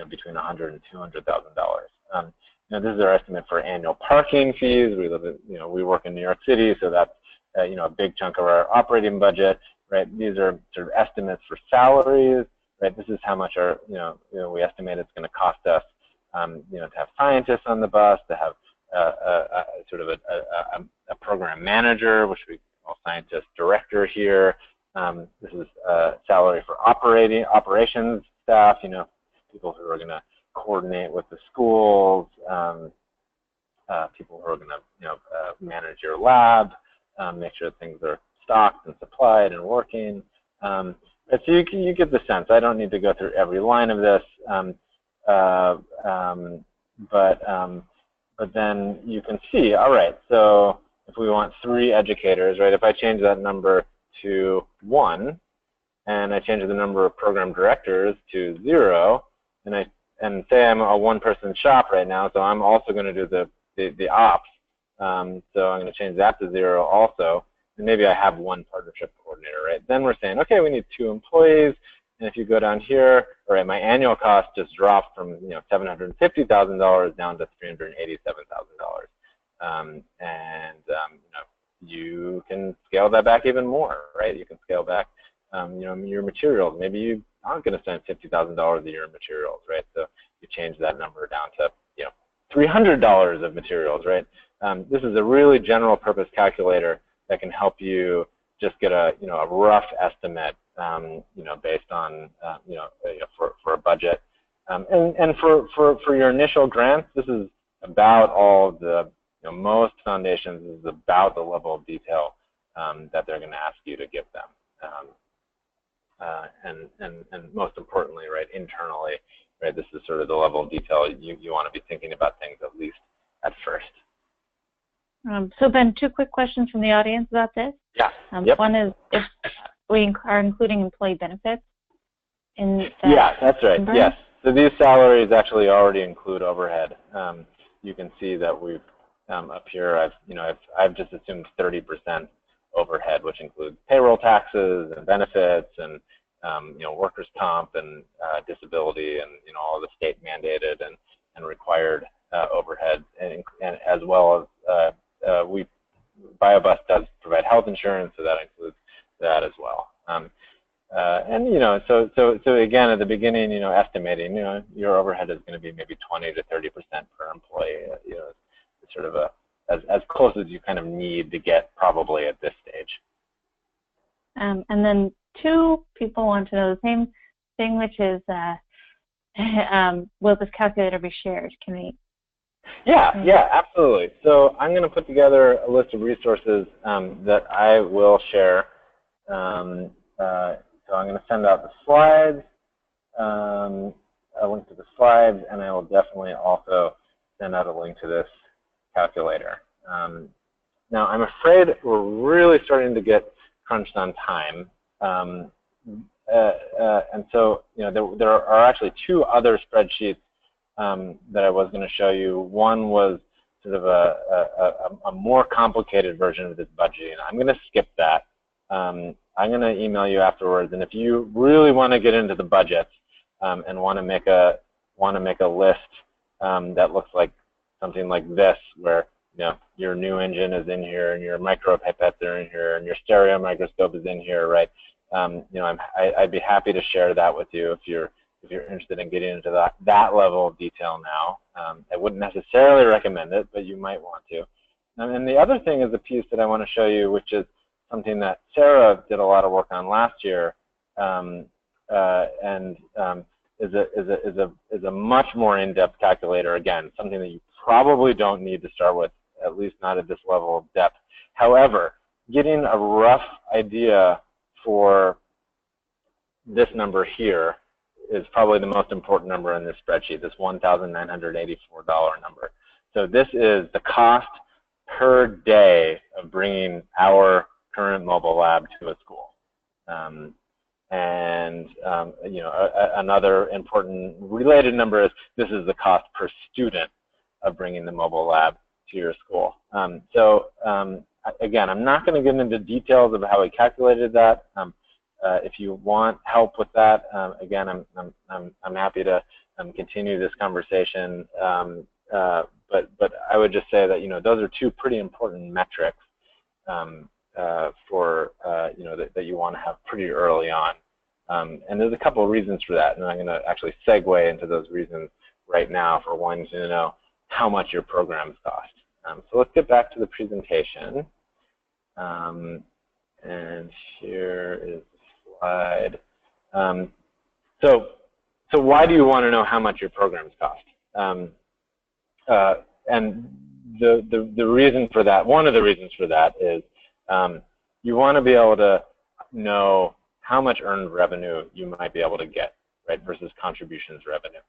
between $100,000 and $200,000. This is our estimate for annual parking fees. We live in, we work in New York City, so that's a big chunk of our operating budget, right? These are sort of estimates for salaries, right? This is how much our we estimate it's going to cost us, to have scientists on the bus, to have sort of a program manager, which we call scientist director here. This is salary for operations staff, people who are going to coordinate with the schools, people who are going to manage your lab, make sure things are stocked and supplied and working. So you get the sense. I don't need to go through every line of this, but then you can see, all right, so if we want 3 educators, right, if I change that number to 1, and I change the number of program directors to 0, and say I'm a one-person shop right now, so I'm also going to do the ops, so I'm going to change that to 0 also, and maybe I have 1 partnership coordinator, right? Then we're saying, okay, we need 2 employees, and if you go down here, all right, my annual cost just dropped from $750,000 down to $387,000, you can scale that back even more, right? You can scale back, your materials. Maybe you aren't going to spend $50,000 a year in materials, right? So you change that number down to $300 of materials, right? This is a really general purpose calculator that can help you just get a a rough estimate, based on for a budget. And for your initial grants, this is about all of the, most foundations, this is about the level of detail that they're going to ask you to give them. And most importantly, right, internally, right, this is sort of the level of detail you want to be thinking about things at least at first. So Ben, 2 quick questions from the audience about this. Yeah. One is if we are including employee benefits in that. Yeah, that's right. number? Yes. So these salaries actually already include overhead. You can see that we've up here. I've just assumed 30% overhead, which includes payroll taxes and benefits and workers' comp and disability and all the state mandated and required overhead, and as well as BioBus does provide health insurance, so that includes that as well. And so again, at the beginning, estimating, your overhead is going to be maybe 20 to 30% per employee. It's sort of as close as you kind of need to get probably at this stage. And then 2 people want to know the same thing, which is, will this calculator be shared? Can we? Yeah, absolutely. So I'm going to put together a list of resources that I will share. So I'm going to send out the slides, a link to the slides, and I will definitely also send out a link to this calculator. Now, I'm afraid we're really starting to get crunched on time. And so, there are actually 2 other spreadsheets that I was going to show you. One was sort of a more complicated version of this budgeting. I'm going to skip that. I'm going to email you afterwards, and if you really want to get into the budgets and want to make a list that looks like something like this, where your new engine is in here, and your micro pipettes are in here, and your stereo microscope is in here, right? I'd be happy to share that with you if you're interested in getting into that level of detail now. I wouldn't necessarily recommend it, but you might want to. And the other thing is a piece that I want to show you, which is something that Sarah did a lot of work on last year, and is a much more in-depth calculator. Again, something that you probably don't need to start with, at least not at this level of depth. However, getting a rough idea for this number here is probably the most important number in this spreadsheet, this $1,984 number. So this is the cost per day of bringing our current mobile lab to a school. Another important related number is this is the cost per student of bringing the mobile lab to your school. Again, I'm not going to get into details of how we calculated that. If you want help with that, again, I'm happy to continue this conversation. But I would just say that those are 2 pretty important metrics that you want to have pretty early on. And there's a couple of reasons for that, and I'm going to actually segue into those reasons right now for wanting to know how much your programs cost. So let's get back to the presentation. And here is the slide. So why do you want to know how much your programs cost? And the reason for that, one of the reasons for that is you want to be able to know how much earned revenue you might be able to get, right, versus contributions revenue.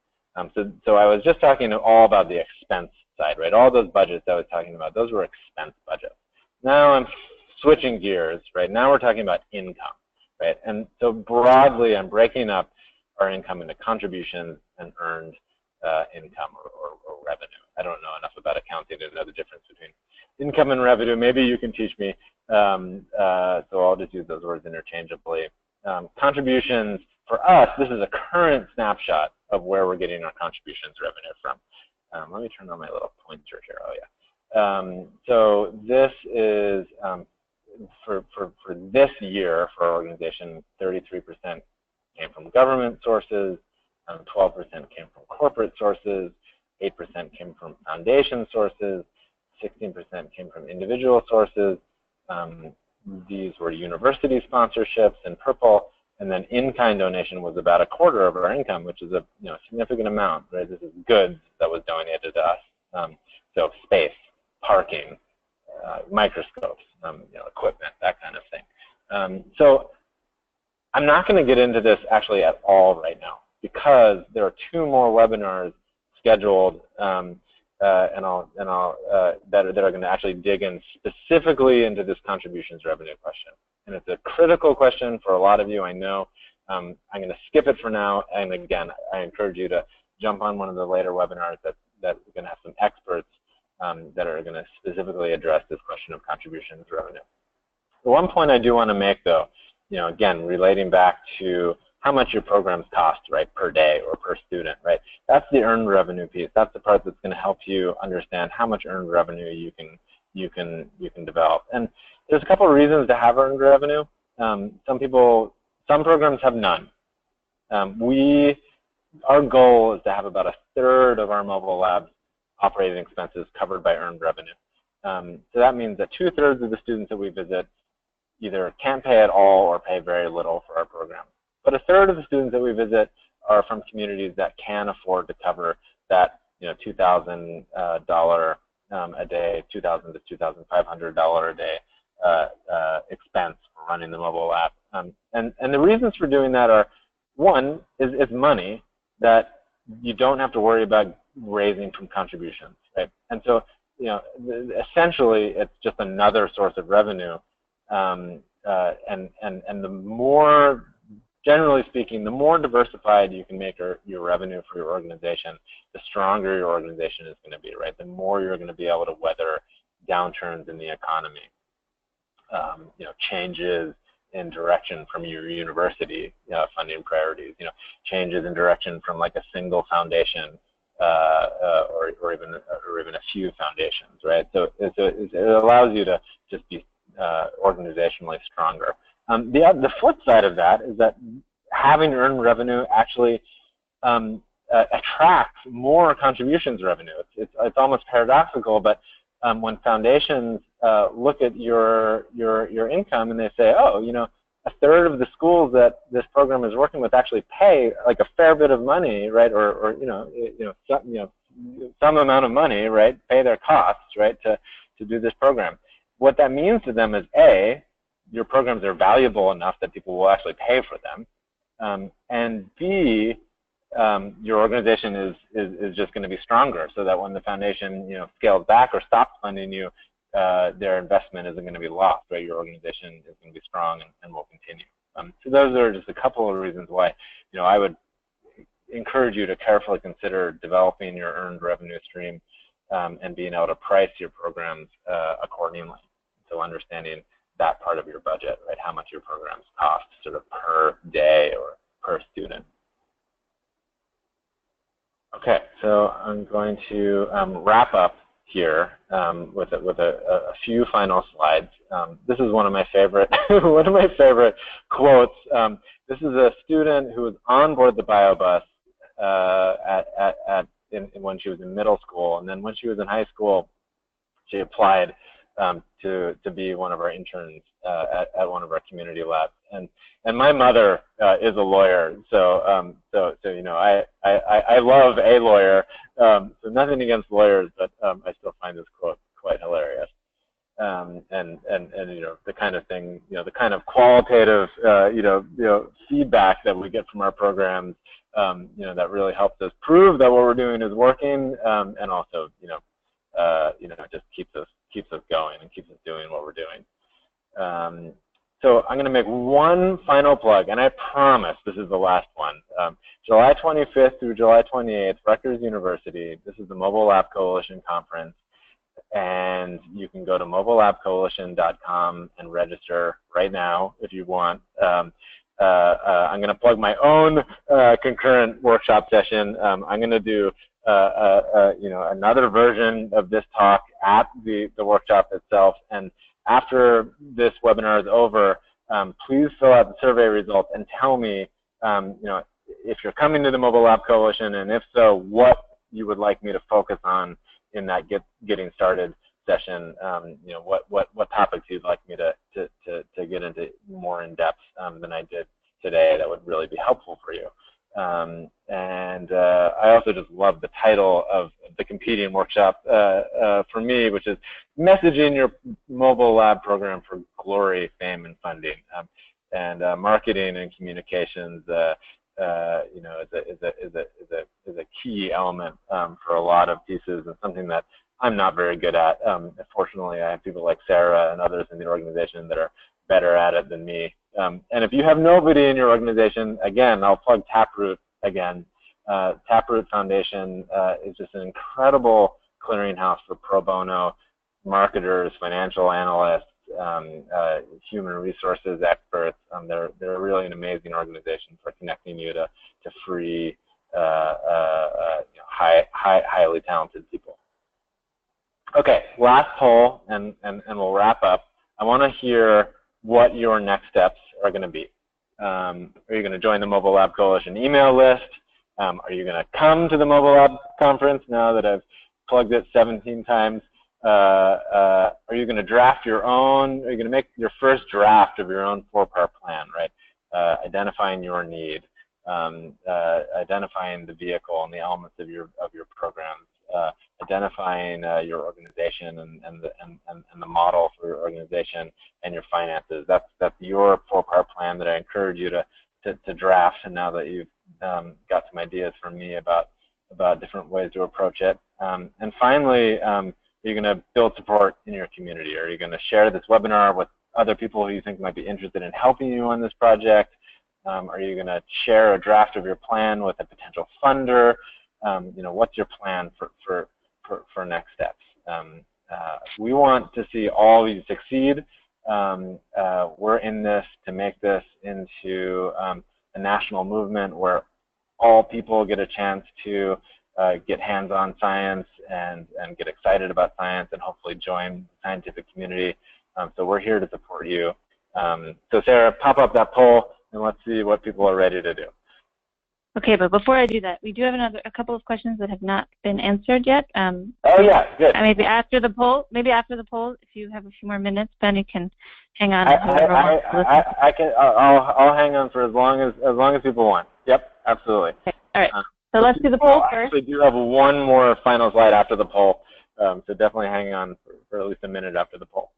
So I was just talking all about the expense side, right? All those budgets I was talking about, those were expense budgets. Now I'm switching gears, right? Now we're talking about income, right? And so broadly, I'm breaking up our income into contributions and earned income or revenue. I don't know enough about accounting to know the difference between income and revenue. Maybe you can teach me. So I'll just use those words interchangeably. Contributions, for us, this is a current snapshot of where we're getting our contributions revenue from. Let me turn on my little pointer here. Oh, yeah. So this is, for this year, for our organization, 33% came from government sources, 12% came from corporate sources, 8% came from foundation sources, 16% came from individual sources. These were university sponsorships in purple, And then in-kind donation was about 1/4 of our income, which is a significant amount, right? This is goods that was donated to us. So space, parking, microscopes, equipment, that kind of thing. So I'm not going to get into this actually at all right now because there are 2 more webinars scheduled that are going to actually dig in specifically into this contributions revenue question. And it's a critical question for a lot of you, I know. I'm going to skip it for now, and again, I encourage you to jump on one of the later webinars that's going to have some experts that are going to specifically address this question of contributions revenue. The one point I do want to make, though, again, relating back to how much your programs cost, right, per day or per student, right? That's the earned revenue piece. That's the part that's going to help you understand how much earned revenue you can develop. And there's a couple of reasons to have earned revenue. Some programs have none. Our goal is to have about 1/3 of our mobile labs operating expenses covered by earned revenue. So that means that 2/3 of the students that we visit either can't pay at all or pay very little for our program. But 1/3 of the students that we visit are from communities that can afford to cover that $2,000 a day, $2,000 to $2,500 a day expense for running the mobile app. And the reasons for doing that are, one, is money that you don't have to worry about raising from contributions, right? And so, essentially, it's just another source of revenue. And the more, generally speaking, the more diversified you can make your revenue for your organization, the stronger your organization is going to be, right? The more you're going to be able to weather downturns in the economy, changes in direction from your university funding priorities, changes in direction from like a single foundation or even a few foundations, right? So it allows you to just be organizationally stronger. The flip side of that is that having earned revenue actually attracts more contributions revenue. It's almost paradoxical, but when foundations look at your income and they say, oh, 1/3 of the schools that this program is working with actually pay like a fair bit of money, right, or some amount of money, right, pay their costs, right, to do this program. What that means to them is, A, your programs are valuable enough that people will actually pay for them, and B, your organization is just going to be stronger, so that when the foundation scales back or stops funding you, their investment isn't going to be lost, right? Your organization is going to be strong and will continue. So those are just a couple of reasons why I would encourage you to carefully consider developing your earned revenue stream and being able to price your programs accordingly. So understanding that part of your budget, right? How much your programs cost sort of per day or per student. Okay, so I'm going to wrap up here with a few final slides. This is one of my favorite quotes. This is a student who was on board the BioBus when she was in middle school, and then when she was in high school, she applied to be one of our interns at one of our community labs. And my mother is a lawyer, so I love a lawyer. So nothing against lawyers, but I still find this quote quite hilarious. And the kind of thing, the kind of qualitative feedback that we get from our programs, that really helps us prove that what we're doing is working, and also just keeps us going and keeps us doing what we're doing. So I'm going to make one final plug, and I promise this is the last one. July 25th through July 28th, Rutgers University. This is the Mobile Lab Coalition Conference, and you can go to mobilelabcoalition.com and register right now if you want. I'm going to plug my own concurrent workshop session. I'm going to do another version of this talk at the workshop itself. And after this webinar is over, please fill out the survey results and tell me, if you're coming to the Mobile Lab Coalition, and if so, what you would like me to focus on in that getting started session. What topics you'd like me to get into more in depth than I did today that would really be helpful for you. I also just love the title of the competing workshop for me, which is Messaging Your Mobile Lab Program for Glory, Fame, and Funding. Marketing and communications, you know, is a key element for a lot of pieces, and something that I'm not very good at. Fortunately, I have people like Sarah and others in the organization that are better at it than me. And if you have nobody in your organization, again, I'll plug Taproot again. Taproot Foundation is just an incredible clearinghouse for pro bono marketers, financial analysts, human resources experts. They're really an amazing organization for connecting you to free, you know, highly talented people. Okay, last poll, and we'll wrap up. I want to hear what your next steps are going to be. Are you going to join the Mobile Lab Coalition email list? Are you going to come to the Mobile Lab conference now that I've plugged it 17 times? Are you going to draft your own? Are you going to make your first draft of your own 4-part plan, right? Identifying your need, identifying the vehicle and the elements of your programs, identifying your organization and the model for your organization and your finances. That's your 4-part plan that I encourage you to draft. And now that you've got some ideas from me about different ways to approach it, and finally, are you going to build support in your community? Are you going to share this webinar with other people who you think might be interested in helping you on this project? Are you going to share a draft of your plan with a potential funder? You know, what's your plan for next steps? We want to see all of you succeed. We're in this to make this into a national movement where all people get a chance to get hands-on science and get excited about science and hopefully join the scientific community. So we're here to support you. So Sarah, pop up that poll and let's see what people are ready to do. Okay, but before I do that, we do have a couple of questions that have not been answered yet. Oh yeah, good. Maybe after the poll, if you have a few more minutes, Ben, you can hang on. I'll hang on for as long as people want. Yep, absolutely. Okay. All right. So let's do the poll first. I actually do have one more final slide after the poll, so definitely hang on for at least a minute after the poll.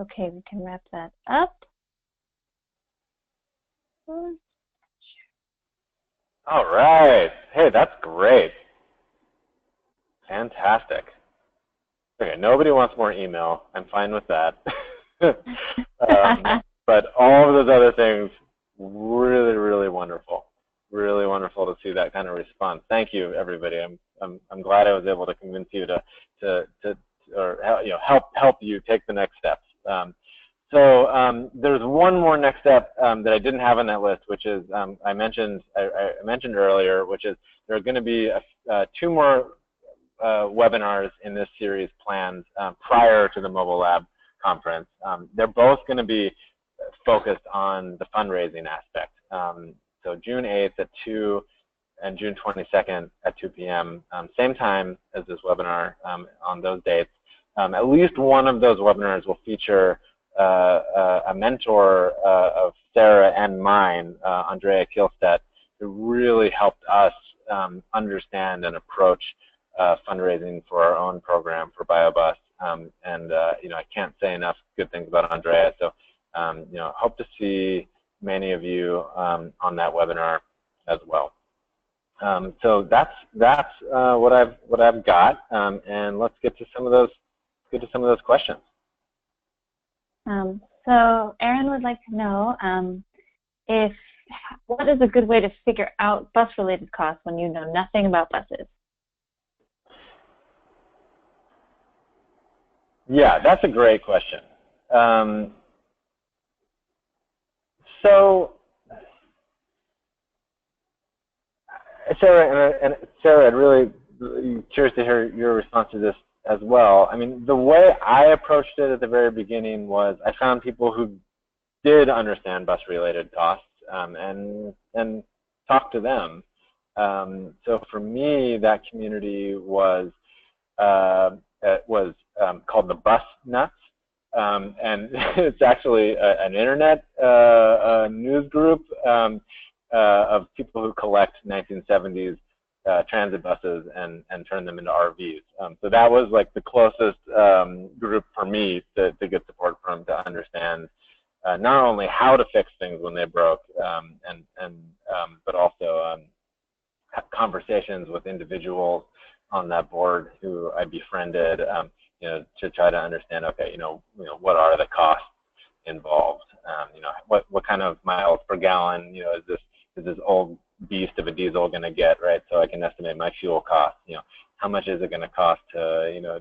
Okay, we can wrap that up. All right. Hey, that's great. Fantastic. Okay, nobody wants more email. I'm fine with that. But all of those other things, really, really wonderful. Really wonderful to see that kind of response. Thank you, everybody. I'm glad I was able to convince you or help you take the next steps. So there's one more next step that I didn't have on that list, which is I mentioned earlier, which is there are going to be 2 more webinars in this series planned prior to the Mobile Lab conference. They're both going to be focused on the fundraising aspect. So June 8th at 2 and June 22nd at 2 p.m., same time as this webinar on those dates. At least one of those webinars will feature a mentor of Sarah and mine, Andrea Kielstedt, who really helped us understand and approach fundraising for our own program for BioBus. You know, I can't say enough good things about Andrea. So you know, hope to see many of you on that webinar as well. So that's what I've got, and let's get to some of those questions. So Aaron would like to know what is a good way to figure out bus-related costs when you know nothing about buses? Yeah, that's a great question. So Sarah, I'd really curious to hear your response to this as well. I mean, the way I approached it at the very beginning was I found people who did understand bus-related costs and talked to them. So for me, that community was called the Bus Nuts, and it's actually an internet news group of people who collect 1970s transit buses and turn them into RVs. So that was like the closest group for me to get support from, to understand not only how to fix things when they broke, but also conversations with individuals on that board who I befriended, you know, to try to understand, okay, you know, what are the costs involved? You know, what kind of miles per gallon, you know, is this old beast of a diesel going to get, right? So I can estimate my fuel costs. You know, how much is it going to cost to, you know,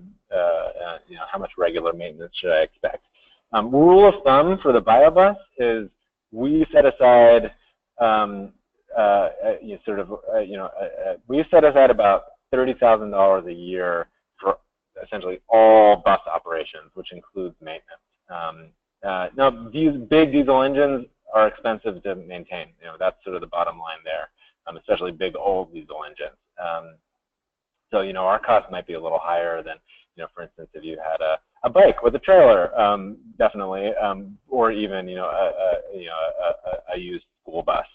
how much regular maintenance should I expect? Rule of thumb for the BioBus is we set aside, we set aside about $30,000 a year for essentially all bus operations, which includes maintenance. Now, these big diesel engines are expensive to maintain. You know, that's sort of the bottom line there, especially big old diesel engines. So, you know, our cost might be a little higher than, you know, for instance, if you had a bike with a trailer, definitely, or even, you know, a used school bus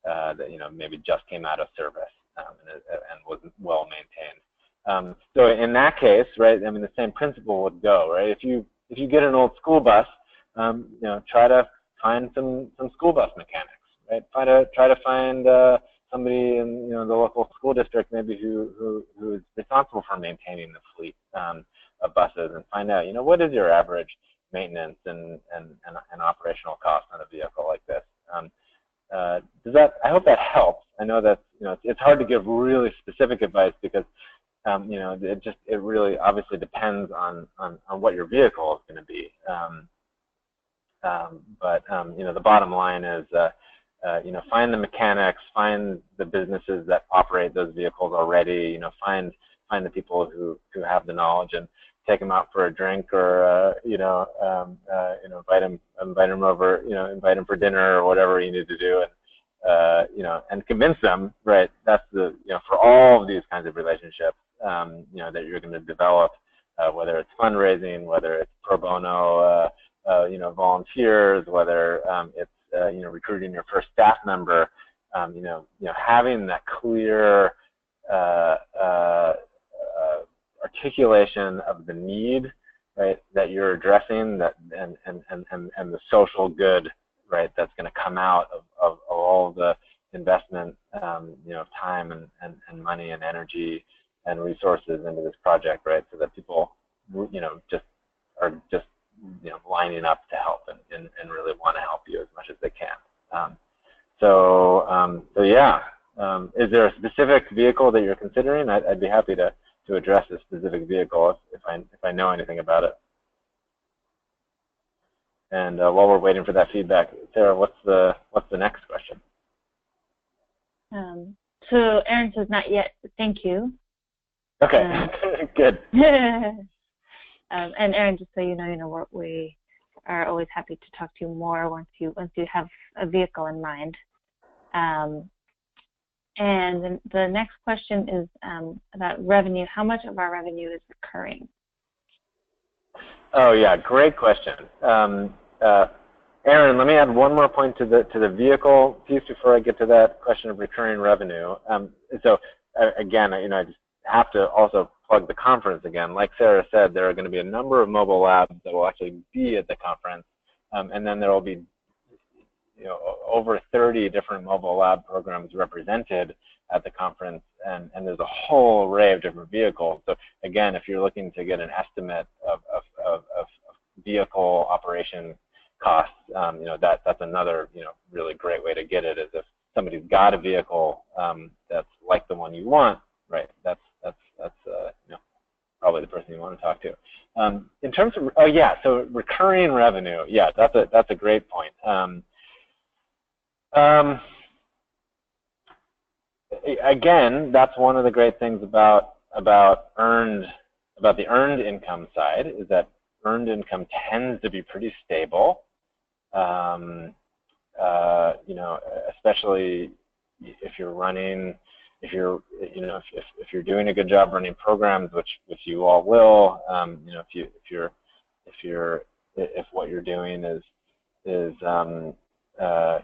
that, you know, maybe just came out of service and wasn't well maintained. So in that case, right, I mean, the same principle would go, right? If you get an old school bus, you know, try to find some school bus mechanics, right? Try to find somebody in, you know, the local school district maybe who is responsible for maintaining the fleet of buses, and find out, you know, what is your average maintenance and operational cost on a vehicle like this. I hope that helps. I know that, you know, it's hard to give really specific advice because you know, it really obviously depends on what your vehicle is going to be. But you know, the bottom line is, you know, find the mechanics, find the businesses that operate those vehicles already. You know, find the people who have the knowledge, and take them out for a drink, or you know, invite them over, you know, invite them for dinner or whatever you need to do, and you know, and convince them, right? That's the, you know, for all of these kinds of relationships, you know, that you're going to develop, whether it's fundraising, whether it's pro bono, you know, volunteers, whether it's you know, recruiting your first staff member, you know, having that clear articulation of the need, right, that you're addressing, that and the social good, right, that's going to come out of all of the investment, you know, time and money and energy and resources into this project, right, so that people, you know, are just you know, lining up to help and really want to help you as much as they can. So yeah, is there a specific vehicle that you're considering? I'd be happy to address a specific vehicle if I know anything about it. And while we're waiting for that feedback, Sarah, what's the next question? So Aaron says not yet. Thank you. Okay, good. And Aaron, just so you know, we are always happy to talk to you more once you have a vehicle in mind. And the next question is about revenue. How much of our revenue is recurring? Oh yeah, great question. Aaron, let me add one more point to the vehicle piece before I get to that question of recurring revenue. So again, you know, I just have to also plug the conference again. Like Sarah said, there are going to be a number of mobile labs that will actually be at the conference, and then there will be, you know, over 30 different mobile lab programs represented at the conference, and there's a whole array of different vehicles. So again, if you're looking to get an estimate of vehicle operation costs, you know, that's another, you know, really great way to get it, is if somebody's got a vehicle that's like the one you want, right? That's you know, probably the person you want to talk to. In terms of, oh yeah, so recurring revenue, yeah, that's a great point. again, that's one of the great things about the earned income side, is that earned income tends to be pretty stable. You know, especially if you're running, if you're doing a good job running programs, which you all will. You know, if what you're doing is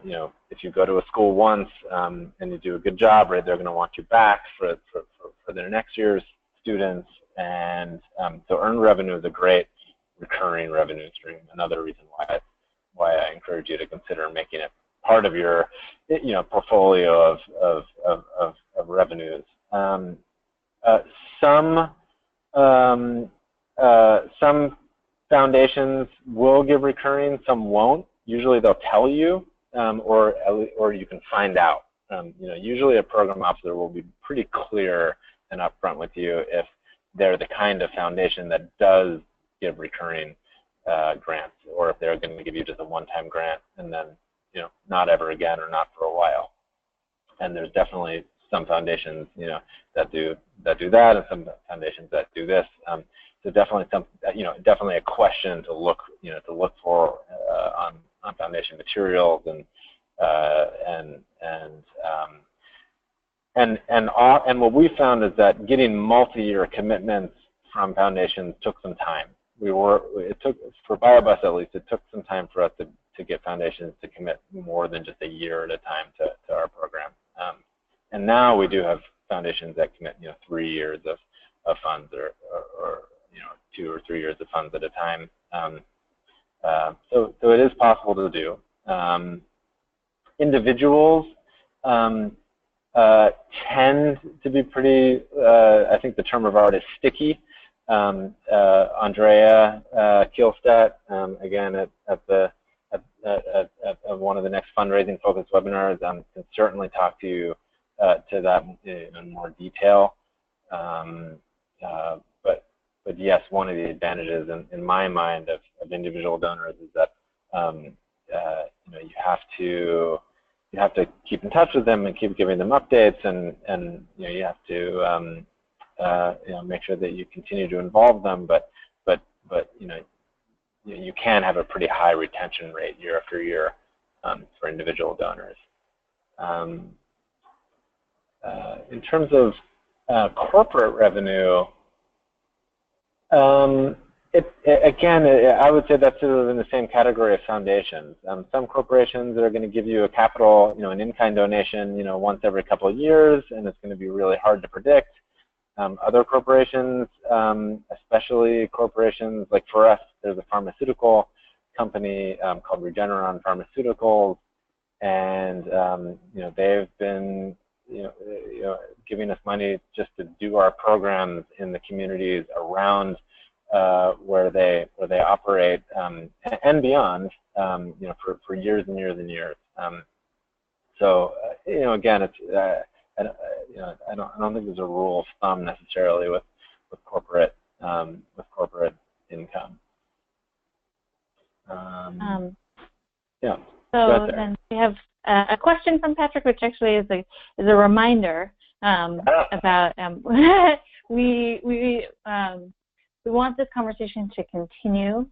you know, if you go to a school once and you do a good job, right, they're going to want you back for their next year's students, and so earned revenue is a great recurring revenue stream. Another reason why I encourage you to consider making it part of your, you know, portfolio of revenues. Some foundations will give recurring, some won't. Usually they'll tell you, or you can find out. You know, usually a program officer will be pretty clear and upfront with you if they're the kind of foundation that does give recurring grants, or if they're going to give you just a one-time grant and then, you know, not ever again, or not for a while. And there's definitely some foundations, you know, that do that, and some foundations that do this. So definitely definitely a question to look for on foundation materials, and what we found is that getting multi-year commitments from foundations took some time. For BioBus at least, it took some time for us to get foundations to commit more than just a year at a time to our program. And now we do have foundations that commit, you know, 3 years of funds, or you know, 2 or 3 years of funds at a time. So it is possible to do. Individuals tend to be pretty, I think the term of art is sticky. Andrea Kielstadt, again at one of the next fundraising focused webinars, can certainly talk to you to that in more detail. But yes, one of the advantages in my mind of individual donors is that you know, you have to keep in touch with them and keep giving them updates, and you know, you have to you know, make sure that you continue to involve them, but you know, you can have a pretty high retention rate year after year for individual donors. In terms of corporate revenue, again, I would say that's sort of in the same category of foundations. Some corporations are going to give you a capital, you know, an in-kind donation, you know, once every couple of years, and it's going to be really hard to predict. Other corporations, especially corporations like for us, there's a pharmaceutical company called Regeneron Pharmaceuticals, and you know, they've been you know, giving us money just to do our programs in the communities around where they operate, and beyond, you know, for years and years and years. So you know, again, it's you know, I don't think there's a rule of thumb necessarily with corporate income. Yeah. So then we have a question from Patrick, which actually is a reminder about we want this conversation to continue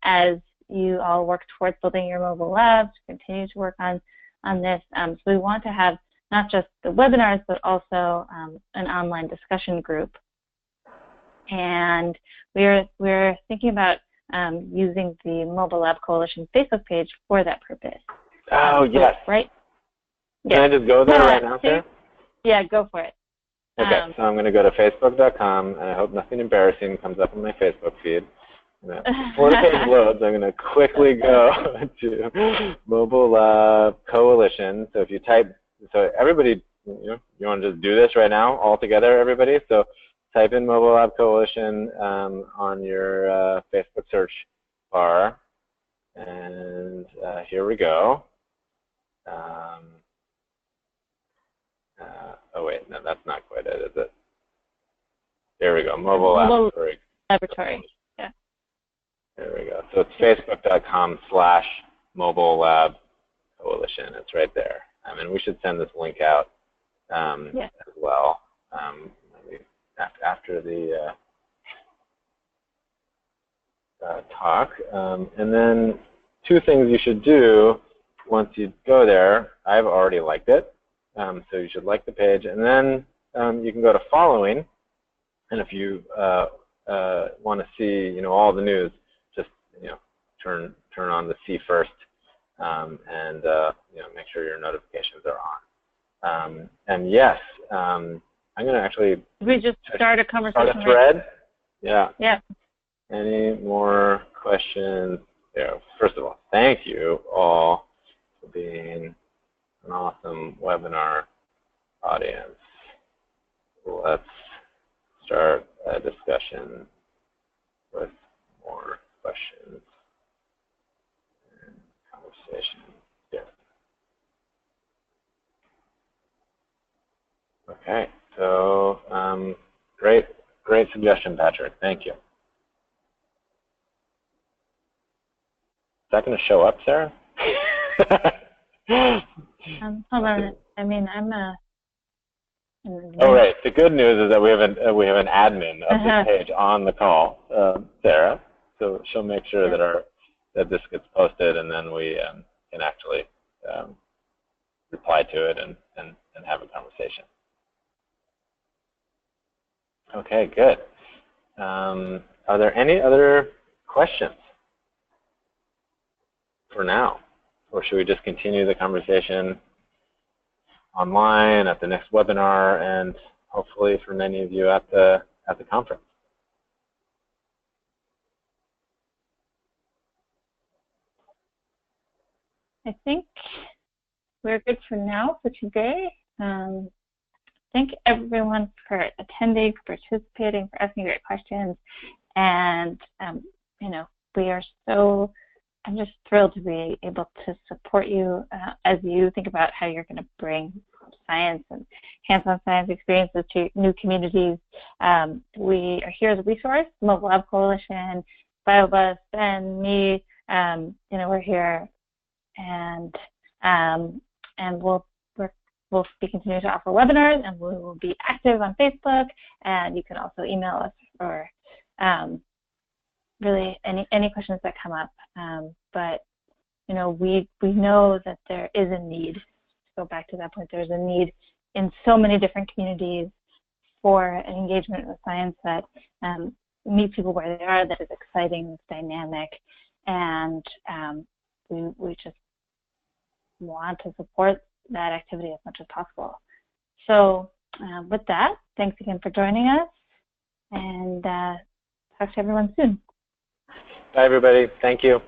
as you all work towards building your mobile labs, continue to work on this. So we want to have not just the webinars, but also an online discussion group. And we're thinking about using the Mobile Lab Coalition Facebook page for that purpose. Oh, yes. Right? Can I just go there right now, Sarah? Yeah, go for it. Okay, so I'm going to go to facebook.com, and I hope nothing embarrassing comes up in my Facebook feed. Before the page loads, I'm going to quickly go to Mobile Lab Coalition. So if you type, so everybody, you want to just do this right now, all together, everybody? So type in Mobile Lab Coalition on your Facebook search bar, and here we go. Oh wait, no, that's not quite it, is it? There we go, Mobile Laboratory. Yeah. There we go. So it's facebook.com/Mobile Lab Coalition. It's right there. And we should send this link out as well. Maybe after the talk. And then 2 things you should do once you go there. I've already liked it, so you should like the page, and then you can go to following. And if you want to see, all the news, just turn on the see first, and make sure your notifications are on. And yes, I'm going to actually. We just start a conversation. Start a thread. Yeah. Yeah. Any more questions? Yeah. First of all, thank you all for being an awesome webinar audience. Let's start a discussion with more questions and conversation. Yeah. Okay. So great suggestion, Patrick. Thank you. Is that going to show up, Sarah? Hold on. I mean, Oh, right. The good news is that we have an admin of this page on the call, Sarah. So she'll make sure that this gets posted, and then we can actually reply to it and have a conversation. Okay, good. Are there any other questions for now, or should we just continue the conversation online at the next webinar, and hopefully for many of you at the conference? I think we're good for now for today. Thank everyone for attending, for participating, for asking great questions, and we are I'm just thrilled to be able to support you as you think about how you're going to bring science and hands-on science experiences to new communities. We are here as a resource, Mobile Lab Coalition, BioBus, Ben, me. We're here, and we'll be continuing to offer webinars, and we will be active on Facebook. And you can also email us or really any questions that come up. But we know that there is a need. To go back to that point, there's a need in so many different communities for an engagement with science that meets people where they are, that is exciting, dynamic, and we just want to support that activity as much as possible. So with that, thanks again for joining us, and talk to everyone soon. Bye, everybody. Thank you.